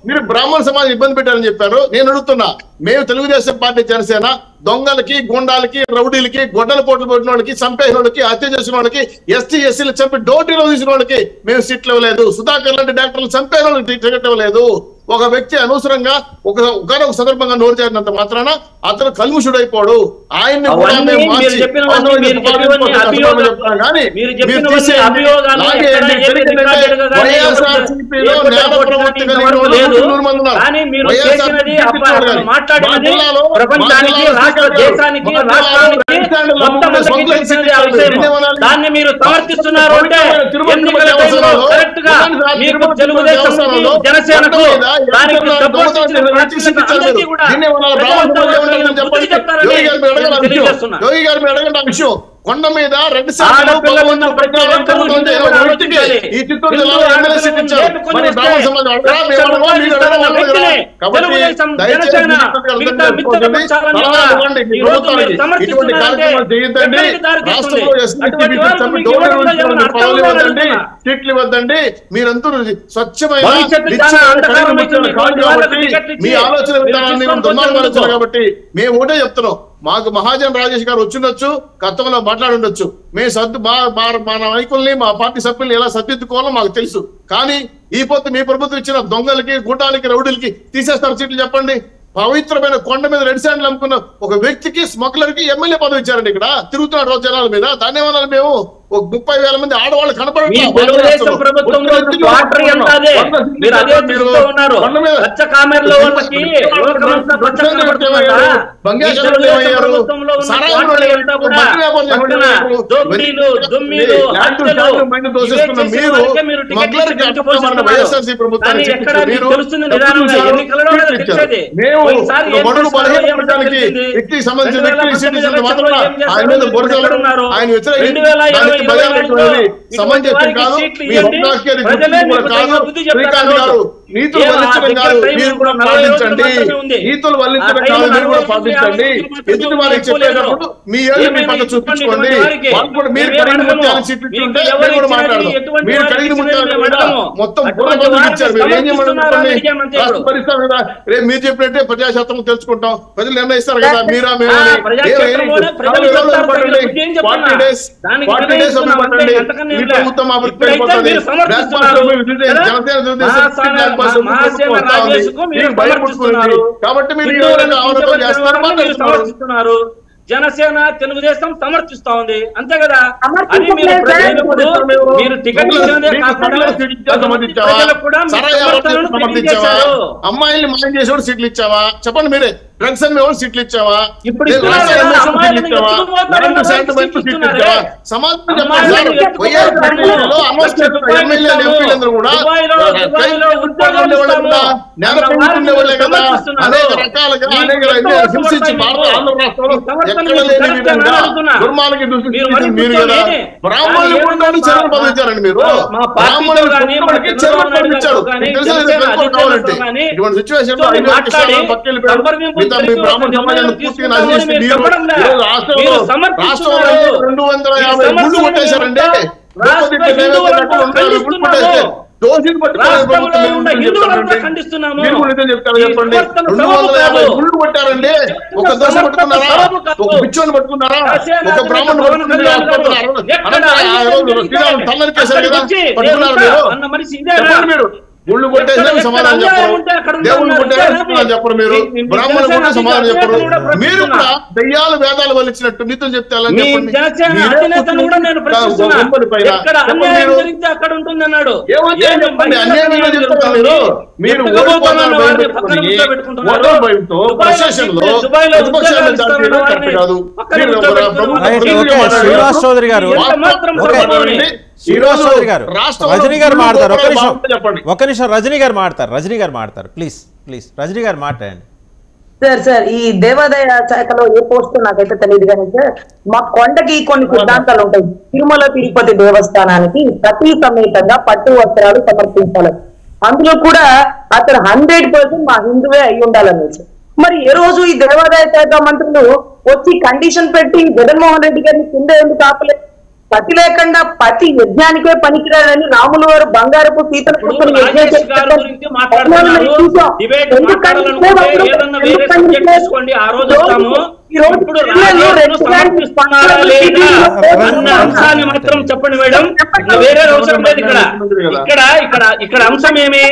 మీరు బ్రాహ్మణ సమాజం ఇబ్బంది పెట్టారని చెప్పారు. నేను అడుగుతున్నా, మేము తెలుగుదేశం పార్టీ జనసేన దొంగలకి, గుండాలకి, రౌడీలకి, గొడ్డల పోట్లు పెట్టిన వాళ్ళకి, చంపేసిన వాళ్ళకి, హత్య చేసిన వాళ్ళకి, ఎస్టీ ఎస్సీలు చంపి డోటీలో తీసిన వాళ్ళకి మేము సీట్లు ఇవ్వలేదు. సుధాకర్ లాంటి డాక్టర్లు చంపేసిన వాళ్ళకి టికెట్ ఇవ్వలేదు. ఒక వ్యక్తి అనవసరంగా ఒక సందర్భంగా నోరు చేరినంత మాత్రాన అతను కల్ముషుడైపోడు. ఆయన్ని కూడా మేము మార్చి దాన్ని మీరు సమర్థిస్తున్నారు అంటే జనసేనకు యోగి గారు అడగండి ఆ విషయం. కొండ మీద రెడ్ ఈ చిత్తూరు జిల్లాలో ఎమ్మెల్యే సీట్ ఇచ్చారు. మరి బ్రాహ్మణ సమాజం ఇటువంటి కార్యక్రమాలు చేయొద్దండి. రాష్ట్రంలో సీట్లు ఇవ్వద్దండి. మీరందరూ స్వచ్ఛమైన మీ ఆలోచన విధానాన్ని దుర్మార్గం కాబట్టి మేము ఒకటే చెప్తున్నాం. మాకు మహాజన్ రాజేష్ గారు వచ్చిండొచ్చు, గతంలో మాట్లాడుండొచ్చు. మేము మా నాయకుల్ని, మా పార్టీ సభ్యుల్ని ఎలా సర్దిద్దుకోవాలో మాకు తెలుసు. కానీ ఈ పొత్తు మీ ప్రభుత్వం ఇచ్చిన దొంగలకి, గుటాలకి, రౌడీలకి తీసేస్తారు సీట్లు చెప్పండి. పవిత్రమైన కొండ మీద రెడ్ శాండ్లు అమ్ముకున్న ఒక వ్యక్తికి, స్మగ్లర్ కి ఎమ్మెల్యే పదవి ఇచ్చారండి. ఇక్కడ తిరుగుతున్నాడు రోజు జనాల మీద. దాన్ని ఏమన్నా మేము ఒక 30,000 మంది ఆడవాళ్ళు కనపడలేదు. వైఎస్ఆర్సీ ప్రభుత్వానికి వ్యక్తికి సంబంధించిన ఆయన మీద ఆయన వ్యతిరేక సమంజసం కాదు. మీ శ్రీకాంత్ గారు నీతులు వల్లించడం కాదు, మీరు కూడా పాటించండి. నీతులు వల్లించడం కాదు, మీరు కూడా పాటించండి. ఎదుటి వారికి చెప్పేటప్పుడు మీ ఏళ్ళు మీ పక్క చూపించుకోండి. వాళ్ళు కూడా మీరు కడిగిన ముత్యాలను చూపించుంటే మీరు కూడా మాట్లాడదాం. మీరు కడిగిన ముత్యాలు మొత్తం పూర్వబంధులు ఇచ్చారు. మీరు ఏం చేయమని పరిస్థితి కదా. రేపు మీరు చెప్పినట్టే ప్రజాశాస్త్రం తెలుసుకుంటాం, ప్రజలు నిర్ణయిస్తారు కదా. మీరా మేము 40 డేస్ మీ ప్రభుత్వం అభివృద్ధి అయిపోతుంది. కాబట్టి మీరు సమర్థిస్తున్నారు. జనసేన తెలుగుదేశం సమర్థిస్తా ఉంది, అంతే కదా. అది మీరు మీరు టికెట్ అమ్మాయిల్ని మాయం చేసేవాడు సీట్లు ఇచ్చావా చెప్పండి మీరే. డ్రగ్స్ అమ్మే వాళ్ళు సీట్లు ఇచ్చావా? అనేక రకాలుగా హింసించి ఆంధ్ర రాష్ట్రంలో ఎక్కడ లేని విధంగా దుర్మార్గ మీరు కదా. బ్రాహ్మణులు చర్యలు పంపించారండి. మీరు బ్రాహ్మణులకి చర్యలు పంపించారు. కావాలంటే ఇటువంటి సిచ్యువేషన్ లో పక్కన మీ బ్రాహ్మణ సమాజాన్ని పూర్తిగా నాశనం చేసి రాష్ట్రంలో 250 గుళ్ళు కొట్టేశారండి. దోషిని చెప్పండి. 250 గుళ్ళు కొట్టారండి. ఒక దోష పట్టుకున్నారా? ఒక పిచ్చోని పట్టుకున్నారా? ఒక బ్రాహ్మణ్ పట్టుకున్నారు. తల్లరి కేసారు కదా, పట్టుకున్నారు మీరు. గుళ్ళు కొట్టేసినా సమాధానం చెప్పరు, దేవుళ్ళు కొట్టేసినా చెప్పరు, మీరు బ్రాహ్మణులు కొట్టే సమాధానం చెప్పరు. మీరు కూడా దయ్యాలు వేదాలు వలిచినట్టు నీతులు చెప్తే అలా చెప్పండి. అన్యాయంగా చెప్తున్నారు మీరు. శ్రీనివాస్ చౌదరి గారు శ్రీనివాస్ చౌదరి గారు రాష్ట్రంలో రజనీ గారు మాట్లాడతారు. ఒక్క నిమిషం చెప్పండి. ఒక్క నిమిషం రజనీ గారు మాట్లాడతారు. ప్లీజ్ రజనీ గారు మాట్లాడండి. సార్ ఈ దేవాదాయ శాఖలో ఏ పోస్ట్ నాకైతే తెలియదు కానీ సార్, మా కొండకి కొన్ని సిద్ధాంతాలు ఉంటాయి. తిరుమల తిరుపతి దేవస్థానానికి సతీ సమేతంగా పట్టు వస్త్రాలు సమర్పించాలి. అందులో కూడా అతను 100% మా హిందువే అయి ఉండాలని. మరి ఏ రోజు ఈ దేవాదాయ శాఖ మంత్రులు వచ్చి కండిషన్ పెట్టి జగన్మోహన్ రెడ్డి గారిని కింద ఎందుకు ఆపలేదు? పతి లేకుండా పతి యజ్ఞానికే పనికిరాడని రాములు వారు బంగారపు సీతలు కూర్చొని యజ్ఞం చేస్తారు. మాత్రం చెప్పండి మేడం, వేరే అవసరం లేదు. ఇక్కడ అంశం ఏమి?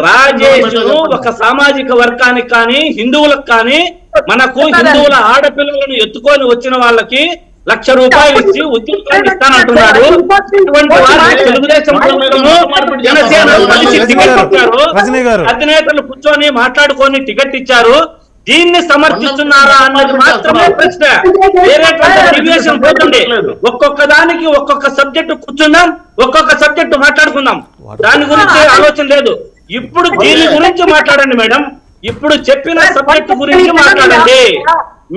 రాజేష్ ఒక సామాజిక వర్గానికి కానీ హిందువులకు కానీ మనకు హిందువుల ఆడపిల్లలను ఎత్తుకొని వచ్చిన వాళ్ళకి 1,00,000 రూపాయలు ఇచ్చి ఉద్యోగాలు ఇస్తానంటున్నాడు. ఇటువంటి వారిని తెలుగుదేశం ప్రభుత్వము జనసేన కలిసి టికెట్ ఇచ్చారు. అధినేతలు కూర్చొని మాట్లాడుకొని టికెట్ ఇచ్చారు. దీన్ని సమర్థిస్తున్నారా అన్నది మాత్రమే ప్రశ్న. వేరే డివియేషన్ పోతుంది. ఒక్కొక్క దానికి ఒక్కొక్క సబ్జెక్టు కూర్చుందాం, ఒక్కొక్క సబ్జెక్టు మాట్లాడుకుందాం. దాని గురించి ఆలోచన లేదు. ఇప్పుడు దీని గురించి మాట్లాడండి మేడం. ఇప్పుడు చెప్పిన సబ్జెక్టు గురించి మాట్లాడండి.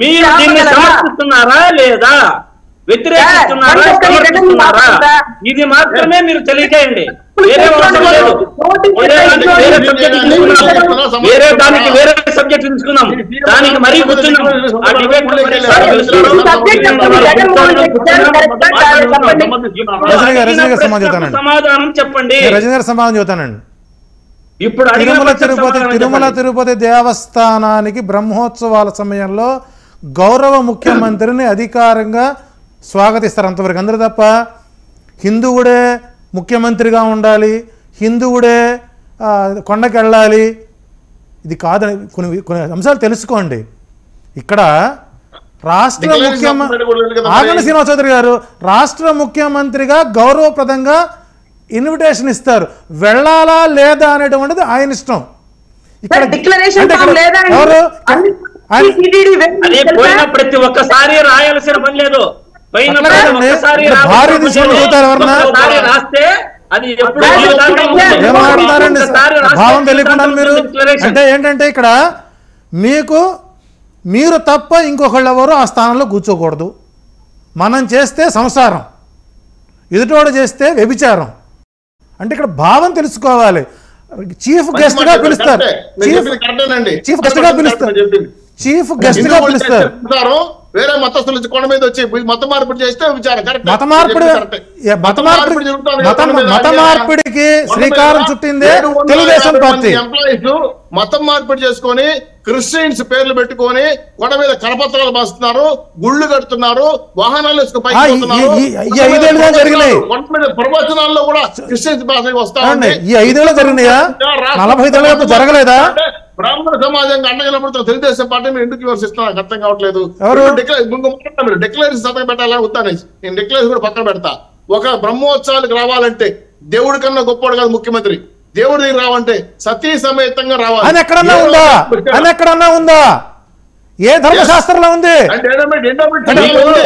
మీరు దీన్ని సమర్థిస్తున్నారా లేదా, వ్యతిరేకిస్తున్నారా, సమర్థిస్తున్నారా? ఇది మాత్రమే మీరు తెలియజేయండి. వేరే అవసరం లేదు. వేరే దానికి వేరే సబ్జెక్ట్ తీసుకుందాం, దానికి మరీ కూర్చున్నాం. ఆ డిబేట్ సమాధానం చెప్పండి. సమాధానం చెబుతానండి. ఇప్పుడు తిరుమల తిరుపతి దేవస్థానానికి బ్రహ్మోత్సవాల సమయంలో గౌరవ ముఖ్యమంత్రిని అధికారంగా స్వాగతిస్తారు అంతవరకు. అందరూ తప్ప హిందువుడే ముఖ్యమంత్రిగా ఉండాలి, హిందువుడే కొండకి వెళ్ళాలి, ఇది కాదని కొన్ని అంశాలు తెలుసుకోండి. ఇక్కడ రాష్ట్ర ఆగండి శ్రీనివాస్ చౌదరి గారు, రాష్ట్ర ముఖ్యమంత్రిగా గౌరవప్రదంగా ఇన్విటేషన్ ఇస్తారు. వెళ్ళాలా లేదా అనేటువంటిది ఆయన ఇష్టం. ప్రతి ఒక్కసారి రాయాల్సిన పని లేదు. భారీ దిశలో చూస్తారు ఎవరన్నా ఏమాడతారండి భావం తెలియకుండా మీరు. అంటే ఏంటంటే ఇక్కడ మీరు తప్ప ఇంకొకళ్ళు ఎవరు ఆ స్థానంలో కూర్చోకూడదు. మనం చేస్తే సంసారం, ఎదుటోడు చేస్తే వ్యభిచారం. అంటే ఇక్కడ భావం తెలుసుకోవాలి. చీఫ్ గెస్ట్ గా పిలుస్తారు, చీఫ్ గెస్ట్ గా పిలుస్తారు. వేరే మతస్థులు కొండ మీద వచ్చి మత మార్పిడి చేస్తే మత మార్పిడికి శ్రీకారం చుట్టిందే తెలుగుదేశం పార్టీ. ఎంప్లాయీస్ మతం మార్పిడి చేసుకొని క్రిస్టియన్స్ పేర్లు పెట్టుకొని కొండ మీద కరపత్రాలు మాస్తున్నారు, గుళ్ళు కడుతున్నారు, వాహనాలు జరిగినాయి. ప్రవచనాల్లో కూడా క్రిస్టియన్స్ భాష వస్తా ఉంది. ఈ 5 ఏళ్ళు జరిగినాయా? 45 ఏళ్ళ జరగలేదా? బ్రాహ్మణ సమాజంగా అండగలపడుతున్న తెలుగుదేశం పార్టీ మీరు ఎందుకు విమర్శిస్తున్నారు నాకు అర్థం కావట్లేదు. మీరు డిక్లరేషన్ సంతకం పెట్టాలని వస్తాను. నేను డిక్లరేషన్ కూడా పక్కన పెడతా. ఒక బ్రహ్మోత్సవాలకు రావాలంటే దేవుడి కన్నా గొప్పవాడు కాదు ముఖ్యమంత్రి. దేవుడి దగ్గర రావాలంటే సతీ సమేతంగా రావాలి. అని ఎక్కడన్నా ఉందా? ఏ ధర్మశాస్త్రంలో ఉంది?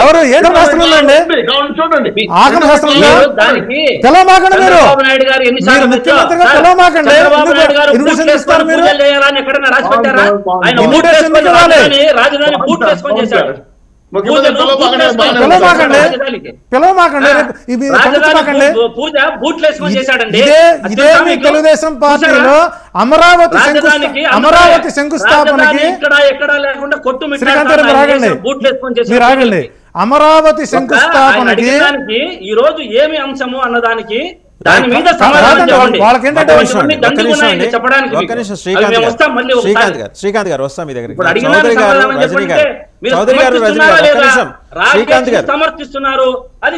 ఎవరు ఏ ధర్మశాస్త్రం ఉందండి? ఆగమ శాస్త్రం తెలవమాకండి. మీరు ముఖ్యమంత్రిగా తెలవమాకండి. ఇదే తెలుగుదేశం పార్టీలో అమరావతి శంకుస్థాపనకి మీరు ఆగండి. అమరావతి శంకుస్థాపనకి ఈ రోజు ఏమి అంశము అన్నదానికి దాని మీద వాళ్ళకేంటంటే శ్రీకాంత్ గారు వస్తాం మీ దగ్గర. చౌదరి గారు సమర్థిస్తున్నారు అది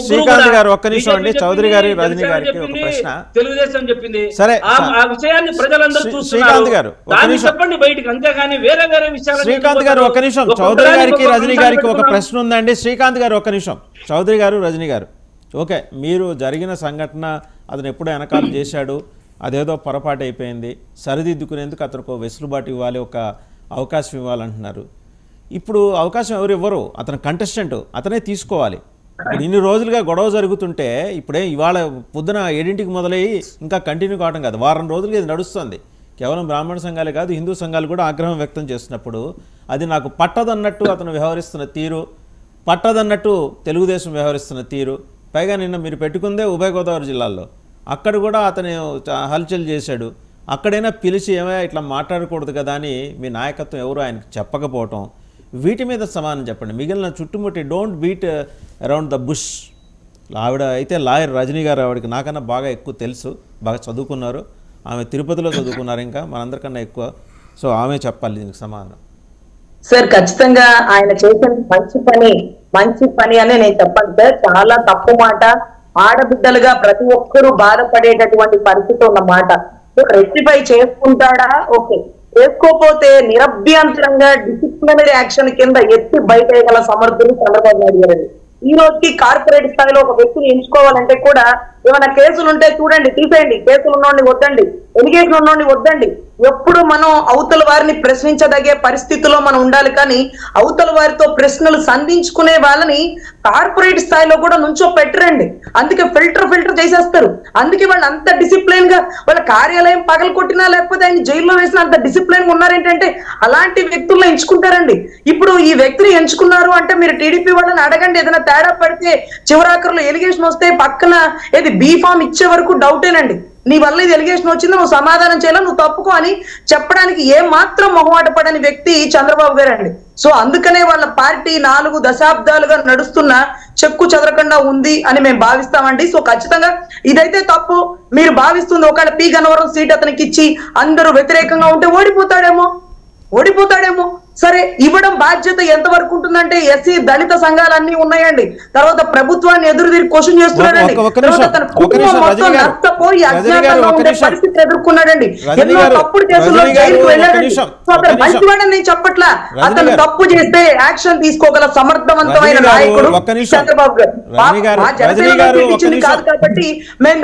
శ్రీకాంత్ గారు ఒక్క నిమిషం అండి. చౌదరి గారు రజనీ గారికి ఒక ప్రశ్న. తెలుగుదేశం చెప్పింది సరే, ఆ విషయాన్ని ప్రజలందరూ చూస్తున్నారు. చెప్పండి బయటికి, అంతేగాని వేరే వేరే విషయాలు. శ్రీకాంత్ గారు ఒక్క నిమిషం. చౌదరి గారికి రజనీ గారికి ఒక ప్రశ్న ఉందండి. శ్రీకాంత్ గారు ఒక్క నిమిషం. చౌదరి గారు రజనీ గారు ఓకే, మీరు జరిగిన సంఘటన అతను ఎప్పుడో వెనకాల చేశాడు, అదేదో పొరపాటు అయిపోయింది, సరిదిద్దుకునేందుకు అతనికి వెసులుబాటు ఇవ్వాలి, ఒక అవకాశం ఇవ్వాలంటున్నారు. ఇప్పుడు అవకాశం ఎవరు ఇవ్వరు, అతను కంటెస్టెంట్, అతనే తీసుకోవాలి. ఇప్పుడు ఇన్ని రోజులుగా గొడవ జరుగుతుంటే ఇప్పుడే ఇవాళ పొద్దున 7ంటికి మొదలయ్యి ఇంకా కంటిన్యూ కావడం కాదు, వారం రోజులుగా ఇది నడుస్తుంది. కేవలం బ్రాహ్మణ సంఘాలే కాదు, హిందూ సంఘాలు కూడా ఆగ్రహం వ్యక్తం చేస్తున్నప్పుడు అది నాకు పట్టదన్నట్టు అతను వ్యవహరిస్తున్న తీరు, పట్టదన్నట్టు తెలుగుదేశం వ్యవహరిస్తున్న తీరు, పైగా నిన్న మీరు పెట్టుకుందే ఉభయ గోదావరి జిల్లాల్లో, అక్కడ కూడా అతను హల్చల్ చేశాడు. అక్కడైనా పిలిచి ఏమైనా ఇట్లా మాట్లాడకూడదు కదా అని మీ నాయకత్వం ఎవరు ఆయనకు చెప్పకపోవటం, వీటి మీద సమానం చెప్పండి. మిగిలిన చుట్టుముట్టి don't beat around the bush. ఆవిడ అయితే లాయర్ రజనీ గారు, ఆవిడకి నాకన్నా బాగా ఎక్కువ తెలుసు, బాగా చదువుకున్నారు, ఆమె తిరుపతిలో చదువుకున్నారు ఇంకా మనందరికన్నా ఎక్కువ. సో ఆమె చెప్పాలి దీనికి సమాధానం. సార్ ఖచ్చితంగా ఆయన చేసిన మంచి పని అని నేను చెప్పను సార్. చాలా తప్పు మాట. ఆడబిడ్డలుగా ప్రతి ఒక్కరూ బాధపడేటటువంటి పరిస్థితి ఉన్న మాట. రెక్టిఫై చేసుకుంటాడా? ఓకే. చేసుకోకపోతే నిరభ్యంతరంగా డిసిప్లినరీ యాక్షన్ కింద ఎత్తి బయట వేయగల సమర్థులు చంద్రబాబు నాయుడు గారు. ఈ రోజుకి కార్పొరేట్ స్థాయిలో ఒక వ్యక్తిని ఎంచుకోవాలంటే కూడా ఏమైనా కేసులు ఉంటే చూడండి, తీసేయండి, కేసులు ఉన్నోడిని వద్దండి, ఎలిగేషన్ ఉన్నోడిని వద్దండి. ఎప్పుడు మనం అవతల వారిని ప్రశ్నించదగే పరిస్థితిలో మనం ఉండాలి, కానీ అవతల వారితో ప్రశ్నలు సంధించుకునే వాళ్ళని కార్పొరేట్ స్థాయిలో కూడా నుంచో పెట్టరండి. అందుకే ఫిల్టర్ చేసేస్తారు. అందుకే వాళ్ళు అంత డిసిప్లైన్ గా వాళ్ళ కార్యాలయం పగలు కొట్టినా లేకపోతే ఆయన జైల్లో వేసినా అంత డిసిప్లైన్ గా ఉన్నారేంటంటే అలాంటి వ్యక్తులను ఎంచుకుంటారండి. ఇప్పుడు ఈ వ్యక్తిని ఎంచుకున్నారు అంటే మీరు టీడీపీ వాళ్ళని అడగండి, ఏదైనా తేడా పడితే చివరాఖరులో ఎలిగేషన్ వస్తే పక్కన ఏది బీ ఫామ్ ఇచ్చే వరకు డౌటేనండి. నీ వల్ల ఇది ఎలిగేషన్ వచ్చింది, నువ్వు సమాధానం చేయాలి, నువ్వు తప్పుకో అని చెప్పడానికి ఏ మాత్రం మొహమాట పడని వ్యక్తి చంద్రబాబు గారు అండి. సో అందుకనే వాళ్ళ పార్టీ 4 దశాబ్దాలుగా నడుస్తున్న చెక్కు చెదరకుండా ఉంది అని మేము భావిస్తామండి. సో ఖచ్చితంగా ఇదైతే తప్పు. మీరు భావిస్తుంది ఒకవేళ పి గన్నవరం సీట్ అతనికి ఇచ్చి అందరూ వ్యతిరేకంగా ఉంటే ఓడిపోతాడేమో. సరే, ఇవ్వడం బాధ్యత ఎంతవరకు ఉంటుందంటే ఎస్సీ దళిత సంఘాలన్నీ ఉన్నాయండి. తర్వాత ప్రభుత్వాన్ని ఎదురు తిరిగి క్వశ్చన్ చేస్తున్నాడండి. నష్టపోయి అజ్ఞాతంగా ఉండే పరిస్థితి ఎదుర్కొన్నాడండి. ఎన్నో తప్పుడు కేసుల్లో జైలుకు వెళ్ళాడండి. సో అతను మంచివాడని నేను చెప్పట్లా, అతను తప్పు చేస్తే యాక్షన్ తీసుకోగల సమర్థవంతమైన నాయకుడు చంద్రబాబు గారు. మా జనసేనలో ఇచ్చింది కాదు కాబట్టి మేము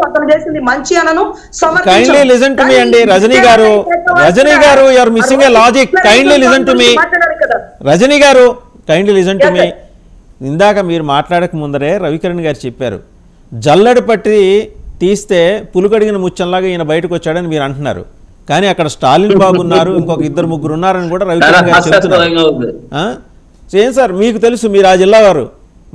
అతను చేసింది మంచి అనను సమర్థించాను. రజనీ గారు you are missing a logic. Kindly listen to me. Rajani గారు kindly listen to me. ఇందాక మీరు మాట్లాడక ముందరే రవికిరణ్ గారు చెప్పారు, జల్లెడ పట్టి తీస్తే పులుకడిగిన ముచ్చంలాగా ఈయన బయటకు వచ్చాడని మీరు అంటున్నారు. కానీ అక్కడ స్టాలిన్ బాబు ఉన్నారు, ఇంకొక 2-3 ఉన్నారని కూడా రవికిరణ్ గారు చెప్తున్నారు. ఏం సార్ మీకు తెలుసు, మీరు ఆ జిల్లా వారు,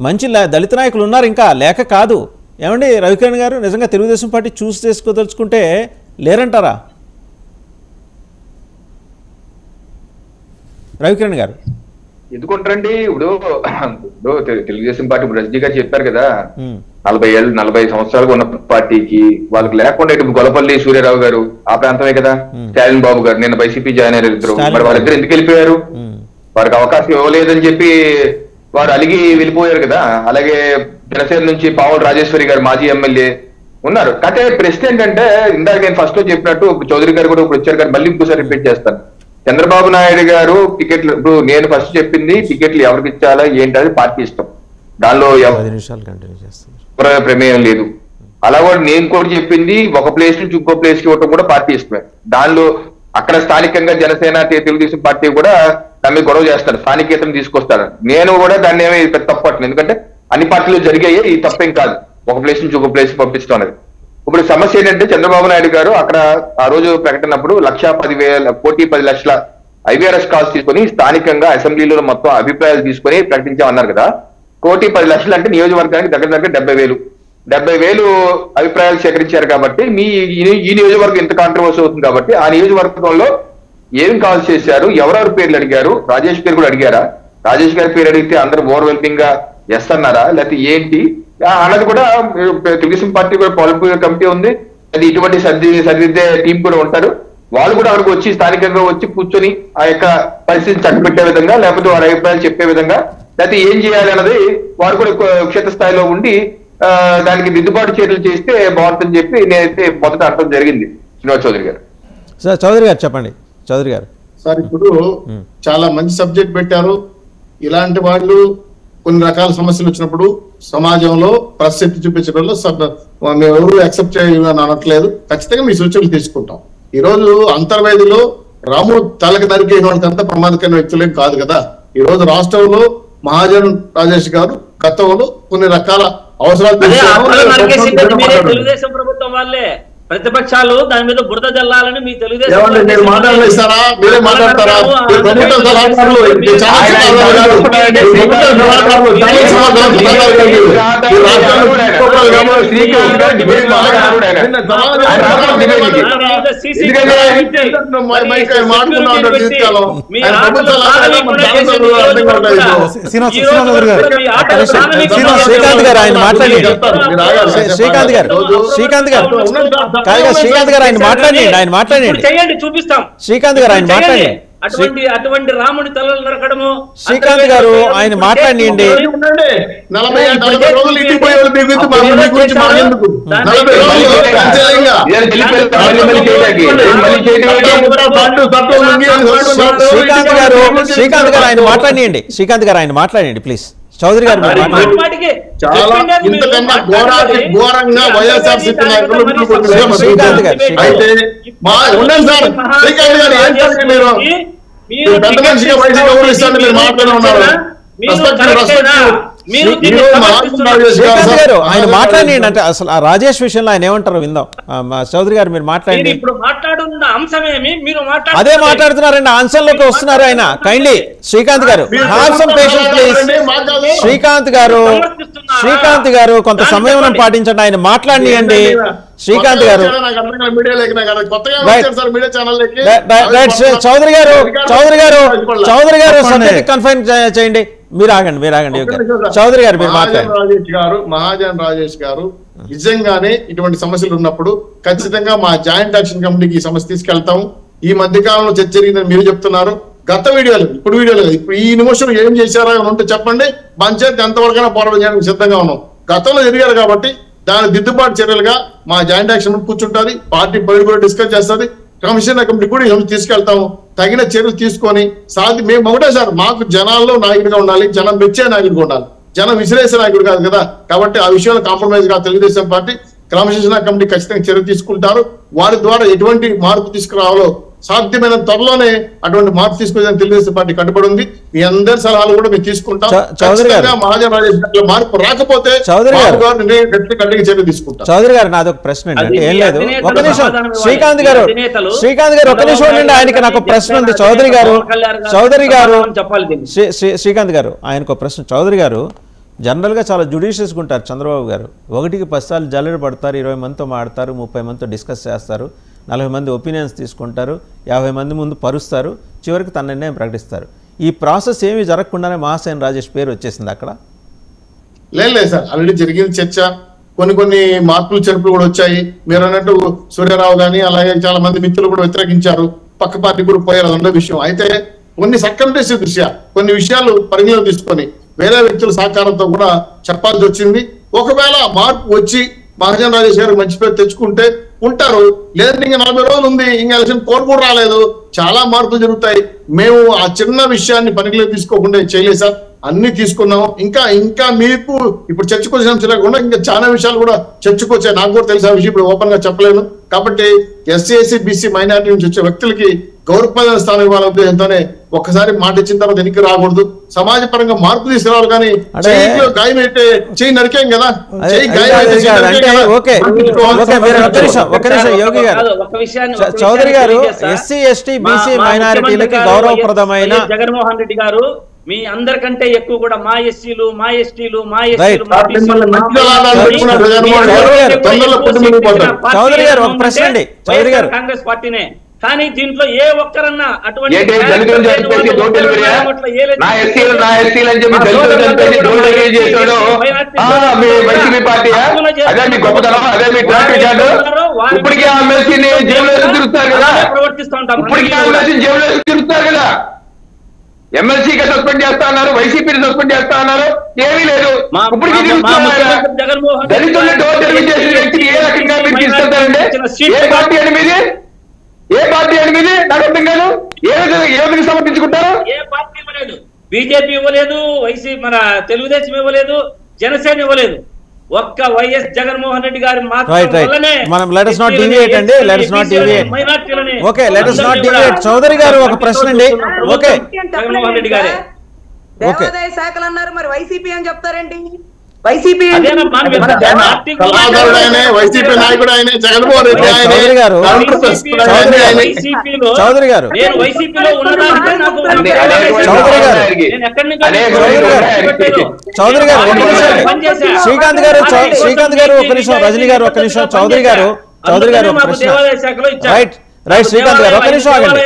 మంచి దళిత నాయకులు ఉన్నారు ఇంకా, లేక కాదు. ఏమండి రవికిరణ్ గారు, నిజంగా తెలుగుదేశం పార్టీ చూస్ చేసుకోదలుచుకుంటే లేరంటారా రవికిరణ్ గారు? ఎందుకుంటారండి, ఇప్పుడు తెలుగుదేశం పార్టీ రజనీ గారు చెప్పారు కదా, 40 సంవత్సరాలుగా ఉన్న పార్టీకి వాళ్ళకి లేకుండా ఇటు గొల్లపల్లి సూర్యారావు గారు ఆ ప్రాంతమే కదా, స్టాలిన్ బాబు గారు నిన్న వైసీపీ జాయిన్ అయ్యారు ఇద్దరు. మరి వాళ్ళిద్దరు ఎందుకు వెళ్ళిపోయారు? వారికి అవకాశం ఇవ్వలేదని చెప్పి వారు అలిగి వెళ్ళిపోయారు కదా. అలాగే జనసేన నుంచి పావుల రాజేశ్వరి గారు మాజీ ఎమ్మెల్యే ఉన్నారు. కాకపోతే ప్రశ్న ఏంటంటే, ఇందాక నేను ఫస్ట్ లో చెప్పినట్టు చౌదరి గారు కూడా ఇప్పుడు వచ్చారు కానీ మళ్ళీ ఇంకోసారి రిపీట్ చేస్తాను. చంద్రబాబు నాయుడు గారు టికెట్లు, ఇప్పుడు నేను ఫస్ట్ చెప్పింది టికెట్లు ఎవరికి ఇచ్చాలా ఏంటది పార్టీ ఇష్టం, దానిలో ప్రమేయం లేదు. అలా కూడా నేను కూడా చెప్పింది ఒక ప్లేస్ నుంచి ఇంకో ప్లేస్ కి ఇవ్వటం కూడా పార్టీ ఇష్టమే. దానిలో అక్కడ స్థానికంగా జనసేన తెలుగుదేశం పార్టీ కూడా దాన్ని గొడవ చేస్తారు, స్థానికేతను తీసుకొస్తారు. నేను కూడా దాన్ని ఏమి తప్పట్లేదు, ఎందుకంటే అన్ని పార్టీలు జరిగాయి, ఈ తప్పేం కాదు ఒక ప్లేస్ నుంచి ఒక ప్లేస్ పంపించడం అనేది. ఇప్పుడు సమస్య ఏంటంటే చంద్రబాబు నాయుడు గారు అక్కడ ఆ రోజు ప్రకటనప్పుడు 1,10,000 IVRS కాల్స్ తీసుకొని స్థానికంగా అసెంబ్లీలో మొత్తం అభిప్రాయాలు తీసుకొని ప్రకటించామన్నారు కదా. 1,10,00,000 అంటే నియోజకవర్గానికి దగ్గర 70,000 అభిప్రాయాలు సేకరించారు. కాబట్టి ఈ నియోజకవర్గం ఎంత కాంట్రవర్సీ అవుతుంది కాబట్టి ఆ నియోజకవర్గంలో ఏం కాల్ చేశారు, ఎవరెవరి పేర్లు అడిగారు, రాజేష్ పేరు కూడా అడిగారా? రాజేష్ గారి పేరు అడిగితే అందరూ ఓవర్వెల్మింగ్ గా ఎస్ అన్నారా, లేకపోతే ఏంటి అన్నది కూడా తెలుగుదేశం పార్టీ కూడా పాలిట్ కమిటీ ఉంది, అది ఇటువంటి సరిదిద్దే టీం కూడా ఉంటారు. వాళ్ళు కూడా అక్కడికి వచ్చి స్థానికంగా వచ్చి కూర్చొని ఆ యొక్క పరిస్థితిని చక్కబెట్టే విధంగా, లేకపోతే వారి అభిప్రాయాలు చెప్పే విధంగా, లేకపోతే ఏం చేయాలి అన్నది వారు కూడా క్షేత్ర స్థాయిలో ఉండి దానికి దిద్దుబాటు చర్యలు చేస్తే బాగుంటుందని చెప్పి నేనైతే మొదట అర్థం జరిగింది. శ్రీనివాస్ చౌదరి గారు. సార్ చౌదరి గారు చెప్పండి. చౌదరి గారు సార్, ఇప్పుడు చాలా మంచి సబ్జెక్ట్ పెట్టారు. ఇలాంటి వాళ్ళు కొన్ని రకాల సమస్యలు వచ్చినప్పుడు సమాజంలో ప్రసిద్ధి చూపించడంలో మేము ఎవరు యాక్సెప్ట్ చేయని అనట్లేదు. ఖచ్చితంగా మీ సూచనలు తీసుకుంటాం. ఈ రోజు అంతర్వేదిలో రాము తలకి నరికే వాళ్ళకంతా ప్రమాదకరమైన వ్యక్తులేం కాదు కదా. ఈ రోజు రాష్ట్రంలో మహాజన్ రాజేష్ గారు గతంలో కొన్ని రకాల అవసరాలు అదే ఆ తల నరికేసింది మీరే మాట్లాడారు. తెలుగుదేశం ప్రభుత్వం వాళ్ళే. ప్రతిపక్షాలు దాని మీద బురద జల్లాలని మీ తెలుగుదేశం ఏమండి మీరు మాట్లాడలేస్తారా? మీరే మాట్లాడతారా? మీరు ప్రభుత్వ సలహాదారులు, ఈ చాలా సలహాదారులు కాదు. ఈ ప్రభుత్వ సలహాదారులు, చాలా సలహాదారులు కాదు మీరు. ఈ రాష్ట్రాల్లో తీసుకోవాలి కాబట్టి శ్రీకాంత్ గారు డిబేట్ మాట్లాడారు ఆయన. నిన్న సమాజం ఆయన రాష్ట్రం డిబేట్ ఇది. మాట్లాడుతున్నా ఉంటాడు తీసుకెళ్ళం. ఆయన ప్రభుత్వ సలహాదారులు మన చాలా సలహాదారులు అర్థం కావట్లేదు. శ్రీకాంత్ గారు ఆయన మాట్లాడండి. శ్రీకాంత్ గారు కాదుగా శ్రీకాంత్ గారు ఆయన మాట్లాడండి చేయండి, చూపిస్తాం. శ్రీకాంత్ గారు ఆయన మాట్లాడండి. అటువంటి రాముడి తలలు నరకడము. శ్రీకాంత్ గారు ఆయన మాట్లాడండి. 40 రోజులు ఇంటికి పోయేవాళ్ళు మీ గురించి మాకెందుకు? 40 రోజులు ఖచ్చితంగా. శ్రీకాంత్ గారు ఆయన మాట్లాడండి ప్లీజ్. చౌదరి గారు చాలా ఇంతకన్నా ఘోరంగా వైఎస్ఆర్సీపీ నాయకులు అయితే ఉండండి సార్. శ్రీకాంత్ గారు ఏం చేస్తారు మీరు పెద్ద మనిషిగా వైసీపీ గౌరవిస్తాను మీరు మాట్లాడి ఉన్నారు. శ్రీకాంత్ గారు ఆయన మాట్లాడండి. అంటే అసలు ఆ రాజేష్ విషయంలో ఆయన ఏమంటారు విందాం. చౌదరి గారు మీరు మాట్లాడండి. ఇప్పుడు మాట్లాడుతున్న అంశమేమి మీరు అదే మాట్లాడుతున్నారండి. అంశంలోకి వస్తున్నారు ఆయన. కైండ్లీ శ్రీకాంత్ గారు have some patience please. Srikanth గారు కొంత సంయమనం పాటించండి. ఆయన మాట్లాడియండి. శ్రీకాంత్ గారు చౌదరి గారు సబ్జెక్ట్ కన్ఫైన్ చేయండి. మీరు ఆగండి. చౌదరి గారు మీరు మాట్లాడండి. మహాజన్ రాజేష్ గారు నిజంగానే ఇటువంటి సమస్యలు ఉన్నప్పుడు ఖచ్చితంగా మా జాయింట్ యాక్షన్ కమిటీకి ఈ సమస్య తీసుకెళ్తాము. ఈ మధ్య కాలంలో చర్చ జరిగిందని మీరు చెప్తున్నారు. గత వీడియోలు ఇప్పుడు ఈ నిమిషం ఏం చేశారో ఉంటే చెప్పండి. పంచాయతీ ఎంతవరకైనా పోరాటం చేయడానికి సిద్ధంగా ఉన్నాం. గతంలో జరిగారు కాబట్టి దాని దిద్దుబాటు చర్యలుగా మా జాయింట్ యాక్షన్ కూర్చుంటుంది. పార్టీ పరిధి కూడా డిస్కస్ చేస్తుంది. కమిషనర్ కమిటీ కూడా తీసుకెళ్తాము. తగిన చర్యలు తీసుకొని మేము ఒకటే సార్, మాకు జనాల్లో నాయకుడిగా ఉండాలి, జనం మెచ్చే నాయకుడిగా ఉండాలి, జనం విసిరేసే నాయకుడు కాదు కదా. కాబట్టి ఆ విషయంలో కాంప్రమైజ్ గా తెలుగుదేశం పార్టీ క్రమశిక్షణ కమిటీ ఖచ్చితంగా చర్య తీసుకుంటారు. వారి ద్వారా ఎటువంటి మార్పు తీసుకురావాలో సాధ్యమైన త్వరలోనే అటువంటి మార్పు తీసుకొచ్చిన తెలుగుదేశం పార్టీ కట్టుబడి ఉంది. మీ అందరి సలహాలు కూడా మేము తీసుకుంటాం. మహాజన్ రాజేష్ మార్పు రాకపోతే చర్య తీసుకుంటాం. చౌదరి గారు నాది ఒక ప్రశ్న అండి. ఏం లేదు, ఒక నిమిషం. శ్రీకాంత్ గారు ఒక నిమిషం ఉండండి. ఆయనకి నాకు ప్రశ్న ఉంది. చౌదరి గారు శ్రీకాంత్ గారు ఆయనకు ఒక ప్రశ్న. చౌదరి గారు జనరల్గా చాలా జుడిషియస్గా ఉంటారు. చంద్రబాబు గారు 1కి 10 సార్లు జల్లెడ పడతారు, 20 మందితో మాడతారు, 30 మందితో డిస్కస్ చేస్తారు, 40 మంది ఒపీనియన్స్ తీసుకుంటారు, 50 మంది ముందు పరుస్తారు, చివరికి తన నిర్ణయం ప్రకటిస్తారు. ఈ ప్రాసెస్ ఏమీ జరగకుండానే మహాసేన రాజేష్ పేరు వచ్చేసింది అక్కడ. లేదు సార్, ఆల్రెడీ జరిగిన చర్చ. కొన్ని మార్పులు చెరుపులు కూడా వచ్చాయి. మీరు అన్నట్టు సూర్యారావు గానీ అలాగే చాలా మంది మిత్రులు కూడా వ్యతిరేకించారు. పక్క పార్టీ కూడా పోయారు. అదొక విషయం. అయితే కొన్ని సర్కంటెన్సీ దృష్ట్యా కొన్ని విషయాలు పరిగణలో తీసుకొని వేరే వ్యక్తుల సహకారంతో కూడా చెప్పాల్సి వచ్చింది. ఒకవేళ మార్పు వచ్చి మహాజన్ రాజేష్ గారు మంచి పేరు తెచ్చుకుంటే ఉంటారు. లేదంటే ఇంకా 40 రోజులు ఉంది, ఇంకా ఎలక్షన్ కోడ్ కూడా రాలేదు, చాలా మార్పులు జరుగుతాయి. మేము ఆ చిన్న విషయాన్ని పరిగణలో తీసుకోకుండా చేయలేదు సార్. అన్ని తీసుకున్నాం. ఇంకా మీకు ఇప్పుడు చర్చకొచ్చిన అంశాలు కూడా ఇంకా చాలా విషయాలు కూడా చర్చకొచ్చాయి. నాకు కూడా తెలిసిన విషయం ఇప్పుడు ఓపెన్ గా చెప్పలేను. కాబట్టి ఎస్సీ ఎస్సీ బీసీ మైనారిటీ నుంచి వచ్చే వ్యక్తులకి గౌరవప్రదమైన స్థానం ఇవ్వాల ఉద్దేశంతోనే ఒక్కసారి మాట ఇచ్చిన తర్వాత వెనక్కి రాకూడదు. సమాజ పరంగా మార్పు తీసుకురావాలి. కానీ గాయం అయితే చేయి నరికేం కదా. చౌదరి గారు ఎస్సీ ఎస్టీ బీసీ మైనారిటీలకి గౌరవప్రదమైన జగన్మోహన్ రెడ్డి గారు మీ అందరికంటే ఎక్కువ కూడా మా ఎస్సీలు మా ఎస్టీలు మా కాంగ్రెస్ పార్టీనే. కానీ దీంట్లో ఏ ఒక్కరన్నా అటువంటి ప్రవర్తిస్తూ ఉంటాం. ఎమ్మెల్సీగా సస్పెండ్ చేస్తా అన్నారు, వైసీపీని సస్పెండ్ చేస్తా అన్నారు, ఏమీ లేదు. దళితుల్ని డోర్ డెలివరీ చేసిన వ్యక్తిని ఏ రకంగా మీరు తీసుకెళ్తారండి? ఏ పార్టీ అని మీది నాకు అర్థం కాదు. ఏ విధంగా సమర్థించుకుంటారు? ఏ పార్టీ ఇవ్వలేదు, బీజేపీ ఇవ్వలేదు, మన తెలుగుదేశం ఇవ్వలేదు, జనసేన ఇవ్వలేదు. ఒక్క వైఎస్ జగన్మోహన్ రెడ్డి గారి చౌదరి గారు ఒక ప్రశ్న అండి. ఓకే, జగన్మోహన్ రెడ్డి గారే దేవాదాయ శాఖలు అన్నారు, మరి వైసీపీ అని చెప్తారేంటి? వైసీపీ అదేనమ్మా, నువ్వు మన ఎంత దేవా- పార్టీ కళాకారుడు ఆయనే, వైసీపీ నాయకుడు ఆయనే, జగన్మోహన్ రెడ్డి ఆయనే, చౌదరి గారు, వైసీపీలో చౌదరి గారు, నేను వైసీపీలో ఉన్నదానికే నాకు చౌదరి గారు, నేను ఎక్కడి నుంచి చౌదరి గారు ఒక నిమిషం, పనిచేశా. శ్రీకాంత్ గారు, శ్రీకాంత్ గారు ఒక నిమిషం, రజనీ గారు ఒక నిమిషం, చౌదరి గారు ఒక ప్రశ్న. రైట్ రైట్, శ్రీకాంత్ గారు ఒక నిమిషం ఆగండి,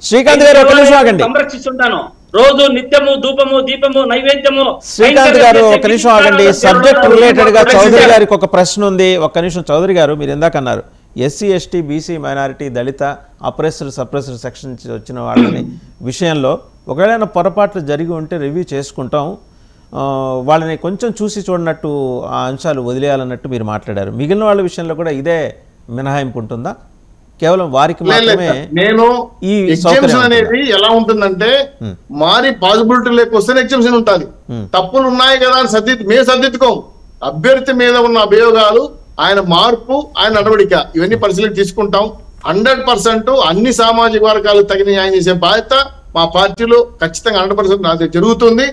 శ్రీకాంత్ గారు ఒక నిమిషం ఆగండి, సంరక్షిస్తుంటాను రోజు నిత్యము ధూపము దీపము నైవేద్యము. శ్రీకాంత్ గారు ఒక నిమిషం ఆగండి, సబ్జెక్ట్ రిలేటెడ్ గా చౌదరి గారికి ఒక ప్రశ్న ఉంది, ఒక్క నిమిషం. చౌదరి గారు, మీరు ఇందాక అన్నారు ఎస్సీ ఎస్టీ బీసీ మైనారిటీ దళిత అప్రెస్డ్ సప్రెస్డ్ సెక్షన్ నుంచి వచ్చిన వాళ్ళని విషయంలో ఒకవేళ పొరపాట్లు జరిగి ఉంటే రివ్యూ చేసుకుంటాం, వాళ్ళని కొంచెం చూసి చూడనట్టు ఆ అంశాలు వదిలేయాలన్నట్టు మీరు మాట్లాడారు. మిగిలిన వాళ్ళ విషయంలో కూడా ఇదే మినహాయింపు ఉంటుందా? కేవలం వారికి మాత్రమే నేను ఈ ఎగ్జామ్షన్ అనేది ఎలా ఉంటుందంటే మారి పాసిబిలిటీ లేకొస్తే ఎగ్జామ్షన్ ఉంటుంది. తప్పులు ఉన్నాయి కదా అని మేము సర్దిద్దుకోం. అభ్యర్థి మీద ఉన్న అభియోగాలు, ఆయన మార్పు, ఆయన నడవడిక, ఇవన్నీ పరిశీలన తీసుకుంటాం. 100% అన్ని సామాజిక వర్గాలకు తగిన న్యాయం చేసే బాధ్యత మా పార్టీలో ఖచ్చితంగా 100% జరుగుతుంది.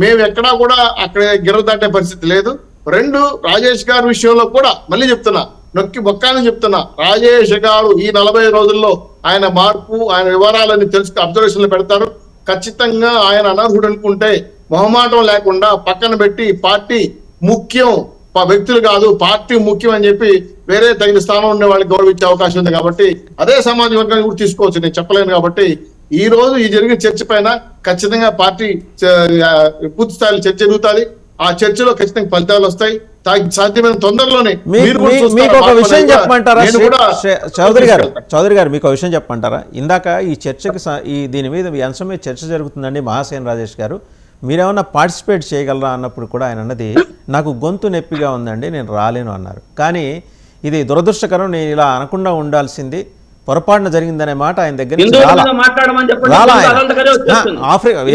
మేము ఎక్కడా కూడా అక్కడ గిర్ర దాటే పరిస్థితి లేదు. 2, రాజేష్ గారి విషయంలో కూడా మళ్ళీ చెప్తున్నా, నొక్కి బొక్కాలని చెప్తున్నా, రాజేష్ గారు ఈ 40 రోజుల్లో ఆయన మార్పు, ఆయన వివరాలని అబ్జర్వేషన్ లో పెడతారు. ఖచ్చితంగా ఆయన అనర్హుడు అనుకుంటే మొహమాటం లేకుండా పక్కన పెట్టి పార్టీ ముఖ్యం, వ్యక్తులు కాదు పార్టీ ముఖ్యం అని చెప్పి వేరే తగిన స్థానం ఉండే వాళ్ళకి గౌరవించే అవకాశం ఉంది. కాబట్టి అదే సమాజ వర్గాన్ని కూడా తీసుకోవచ్చు, నేను చెప్పలేను. కాబట్టి ఈ రోజు ఈ జరిగిన చర్చ పైన ఖచ్చితంగా పార్టీ పూర్తి స్థాయిలో చర్చ జరుగుతుంది. ఆ చర్చలో ఖచ్చితంగా ఫలితాలు వస్తాయి. సాధ్యమైన తొందరలోనే మీకు ఒక విషయం చెప్పమంటారా చౌదరి గారు, మీకు ఒక విషయం చెప్పమంటారా? ఇందాక ఈ చర్చకి దీని మీద ఈ అంశం మీద చర్చ జరుగుతుందండి మహాసేన రాజేష్ గారు, మీరేమన్నా పార్టిసిపేట్ చేయగలరా అన్నప్పుడు కూడా ఆయన అన్నది నాకు గొంతు నొప్పిగా ఉందండి, నేను రాలేను అన్నారు. కానీ ఇది దురదృష్టకరం, నేను ఇలా అనకుండా ఉండాల్సింది, పొరపాటున జరిగిందనే మాట ఆయన దగ్గర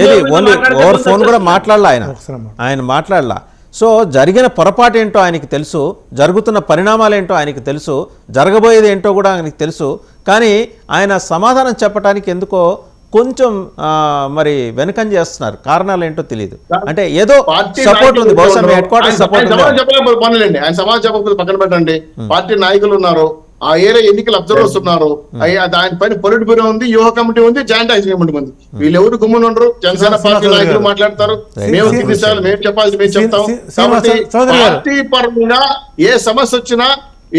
ఏది ఓన్లీ ఓవర్ ఫోన్ కూడా మాట్లాడలా ఆయన మాట్లాడలా. సో జరిగిన పొరపాటు ఏంటో ఆయనకి తెలుసు, జరుగుతున్న పరిణామాలు ఏంటో ఆయనకి తెలుసు, జరగబోయేది ఏంటో కూడా ఆయనకి తెలుసు. కానీ ఆయన సమాధానం చెప్పడానికి ఎందుకో కొంచెం మరి వెనకం చేస్తున్నారు, కారణాలు ఏంటో తెలియదు. అంటే ఏదో సపోర్ట్ ఉంది, బహుశా మీ హెడ్ క్వార్టర్ సపోర్ట్ ఉంది. ఆయన సమాజ చెప్పకపోతే పక్కన పెట్టండి, పార్టీ నాయకులు ఉన్నారు, ఆ ఏరియా ఎన్నికలు అబ్జర్వర్స్ ఉన్నారు, దాని పైన పొలిట్ బ్యూరో ఉంది, యూహ కమిటీ ఉంది, జాయింట్ యాక్షన్ కమిటీ ఉంది. వీళ్ళెవరు గుమ్మున ఉండరు, జనసేన పార్టీ నాయకులు మాట్లాడతారు, మేము మేము చెప్పాల్సి మేము చెప్తాం. కాబట్టి పార్టీ పరంగా ఏ సమస్య వచ్చినా,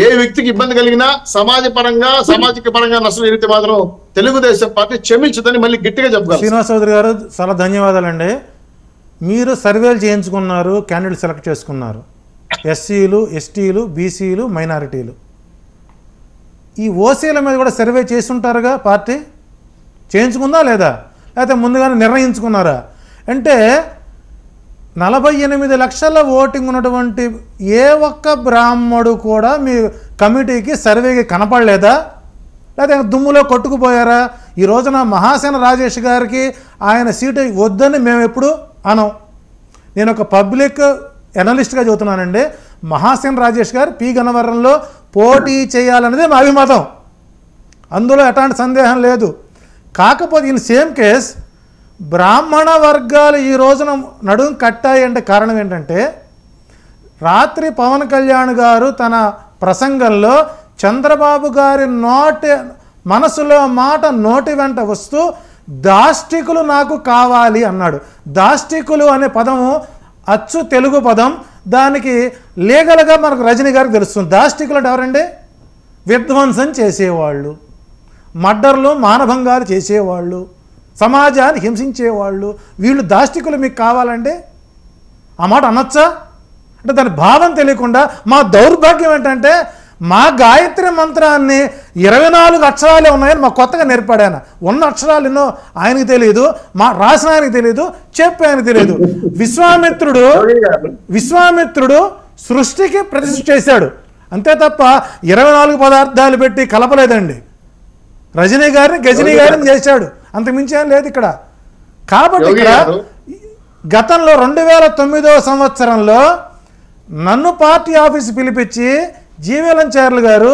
ఏ వ్యక్తికి ఇబ్బంది కలిగినా, సామాజిక పరంగా నష్టం జరిగితే మాత్రం తెలుగుదేశం పార్టీ క్షమించదని మళ్ళీ గట్టిగా చెప్పగలరు. శ్రీనివాస్ చౌదరి గారు చాలా ధన్యవాదాలండి. మీరు సర్వేలు చేయించుకున్నారు, క్యాండిడేట్ సెలెక్ట్ చేసుకున్నారు, ఎస్సీలు ఎస్టీలు బీసీలు మైనారిటీలు. ఈ ఓసీల మీద కూడా సర్వే చేసి ఉంటారుగా, పార్టీ చేయించుకుందా లేదా, లేకపోతే ముందుగానే నిర్ణయించుకున్నారా? అంటే 48 లక్షల ఓటింగ్ ఉన్నటువంటి ఏ ఒక్క బ్రాహ్మడు కూడా మీ కమిటీకి సర్వేకి కనపడలేదా, లేకపోతే దుమ్ములో కొట్టుకుపోయారా? ఈ రోజున మహాసేన రాజేష్ గారికి ఆయన సీటు వద్దని మేము ఎప్పుడు అనం. నేను ఒక పబ్లిక్ ఎనలిస్ట్గా చెబుతున్నానండి, మహాసేన రాజేష్ గారు పి గన్నవరంలో పోటీ చేయాలనేది మా అభిమతం, అందులో ఎలాంటి సందేహం లేదు. కాకపోతే ఇన్ సేమ్ కేస్ బ్రాహ్మణ వర్గాలు ఈ రోజున నడుం కట్టాయి అంటే కారణం ఏంటంటే, రాత్రి పవన్ కళ్యాణ్ గారు తన ప్రసంగంలో చంద్రబాబు గారి మనసులో మాట నోటి వెంట వస్తూ దాష్టికులు నాకు కావాలి అన్నాడు. దాష్టికులు అనే పదము అచ్చు తెలుగు పదం, దానికి లీగల్గా మనకు రజనీ గారికి తెలుస్తుంది. దాష్టికులు అంటే ఎవరండి? విధ్వంసం చేసేవాళ్ళు, మర్డర్లు మానభంగాలు చేసేవాళ్ళు, సమాజాన్ని హింసించేవాళ్ళు, వీళ్ళు దాష్టికులు మీకు కావాలంటే ఆ మాట అనొచ్చా? అంటే దాని భావం తెలియకుండా మా దౌర్భాగ్యం ఏంటంటే, మా గాయత్రి మంత్రాన్ని 24 అక్షరాలే ఉన్నాయని మా కొత్తగా నేర్పాడాను. ఉన్న అక్షరాలు ఎన్నో ఆయనకి తెలియదు, మా రాసిన ఆయనకి తెలియదు, చెప్పి ఆయనకి తెలియదు. విశ్వామిత్రుడు సృష్టికి ప్రతిష్ఠ చేశాడు అంతే తప్ప 24 పదార్థాలు పెట్టి కలపలేదండి. రజనీ గారిని గజనీ గారిని చేశాడు, అంతకుమించి ఏం లేదు ఇక్కడ. కాబట్టి ఇక్కడ గతంలో 2009వ సంవత్సరంలో నన్ను పార్టీ ఆఫీస్ పిలిపించి జీవీలంచార్యులు గారు,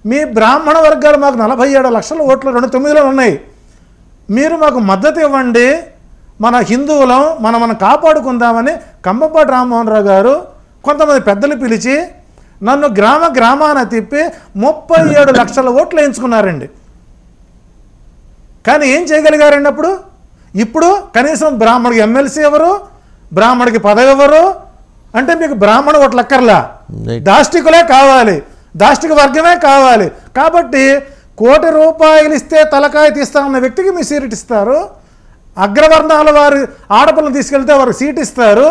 మీ బ్రాహ్మణ వర్గాలు మాకు 47 లక్షల ఓట్లు 2009లో ఉన్నాయి, మీరు మాకు మద్దతు ఇవ్వండి, మన హిందువులం మనం కాపాడుకుందామని కంభంపాటి రామ్మోహన్ రావు గారు కొంతమంది పెద్దలు పిలిచి నన్ను గ్రామాన తిప్పి 37 లక్షల ఓట్లు వేయించుకున్నారండి. కానీ ఏం చేయగలిగారండి అప్పుడు? ఇప్పుడు కనీసం బ్రాహ్మడికి ఎమ్మెల్సీ ఎవరు, బ్రాహ్మడికి పదవి ఎవరు అంటే మీకు బ్రాహ్మణ ఓట్లు అక్కర్లా, దాష్టికులే కావాలి, దాష్టిక వర్గమే కావాలి. కాబట్టి ₹1,00,00,000 ఇస్తే తలకాయ తీస్తామన్న వ్యక్తికి మీ సీట్ ఇస్తారు. అగ్రవర్ణాల వారి ఆడపిల్లను తీసుకెళ్తే వారికి సీట్ ఇస్తారు.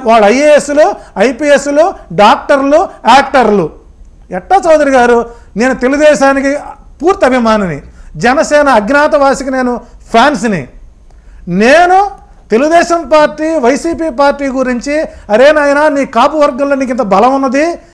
వాళ్ళు ఐఏఎస్లు, ఐపీఎస్లు, డాక్టర్లు, యాక్టర్లు. ఎట్టా చౌదరి గారు, నేను తెలుగుదేశానికి పూర్తి అభిమానిని, జనసేన అజ్ఞాతవాసికి నేను ఫ్యాన్స్ని. నేను తెలుగుదేశం పార్టీ వైసీపీ పార్టీ గురించి అరే నాయనా నీ కాపు వర్గంలో నీకు ఇంత బలం ఉన్నది,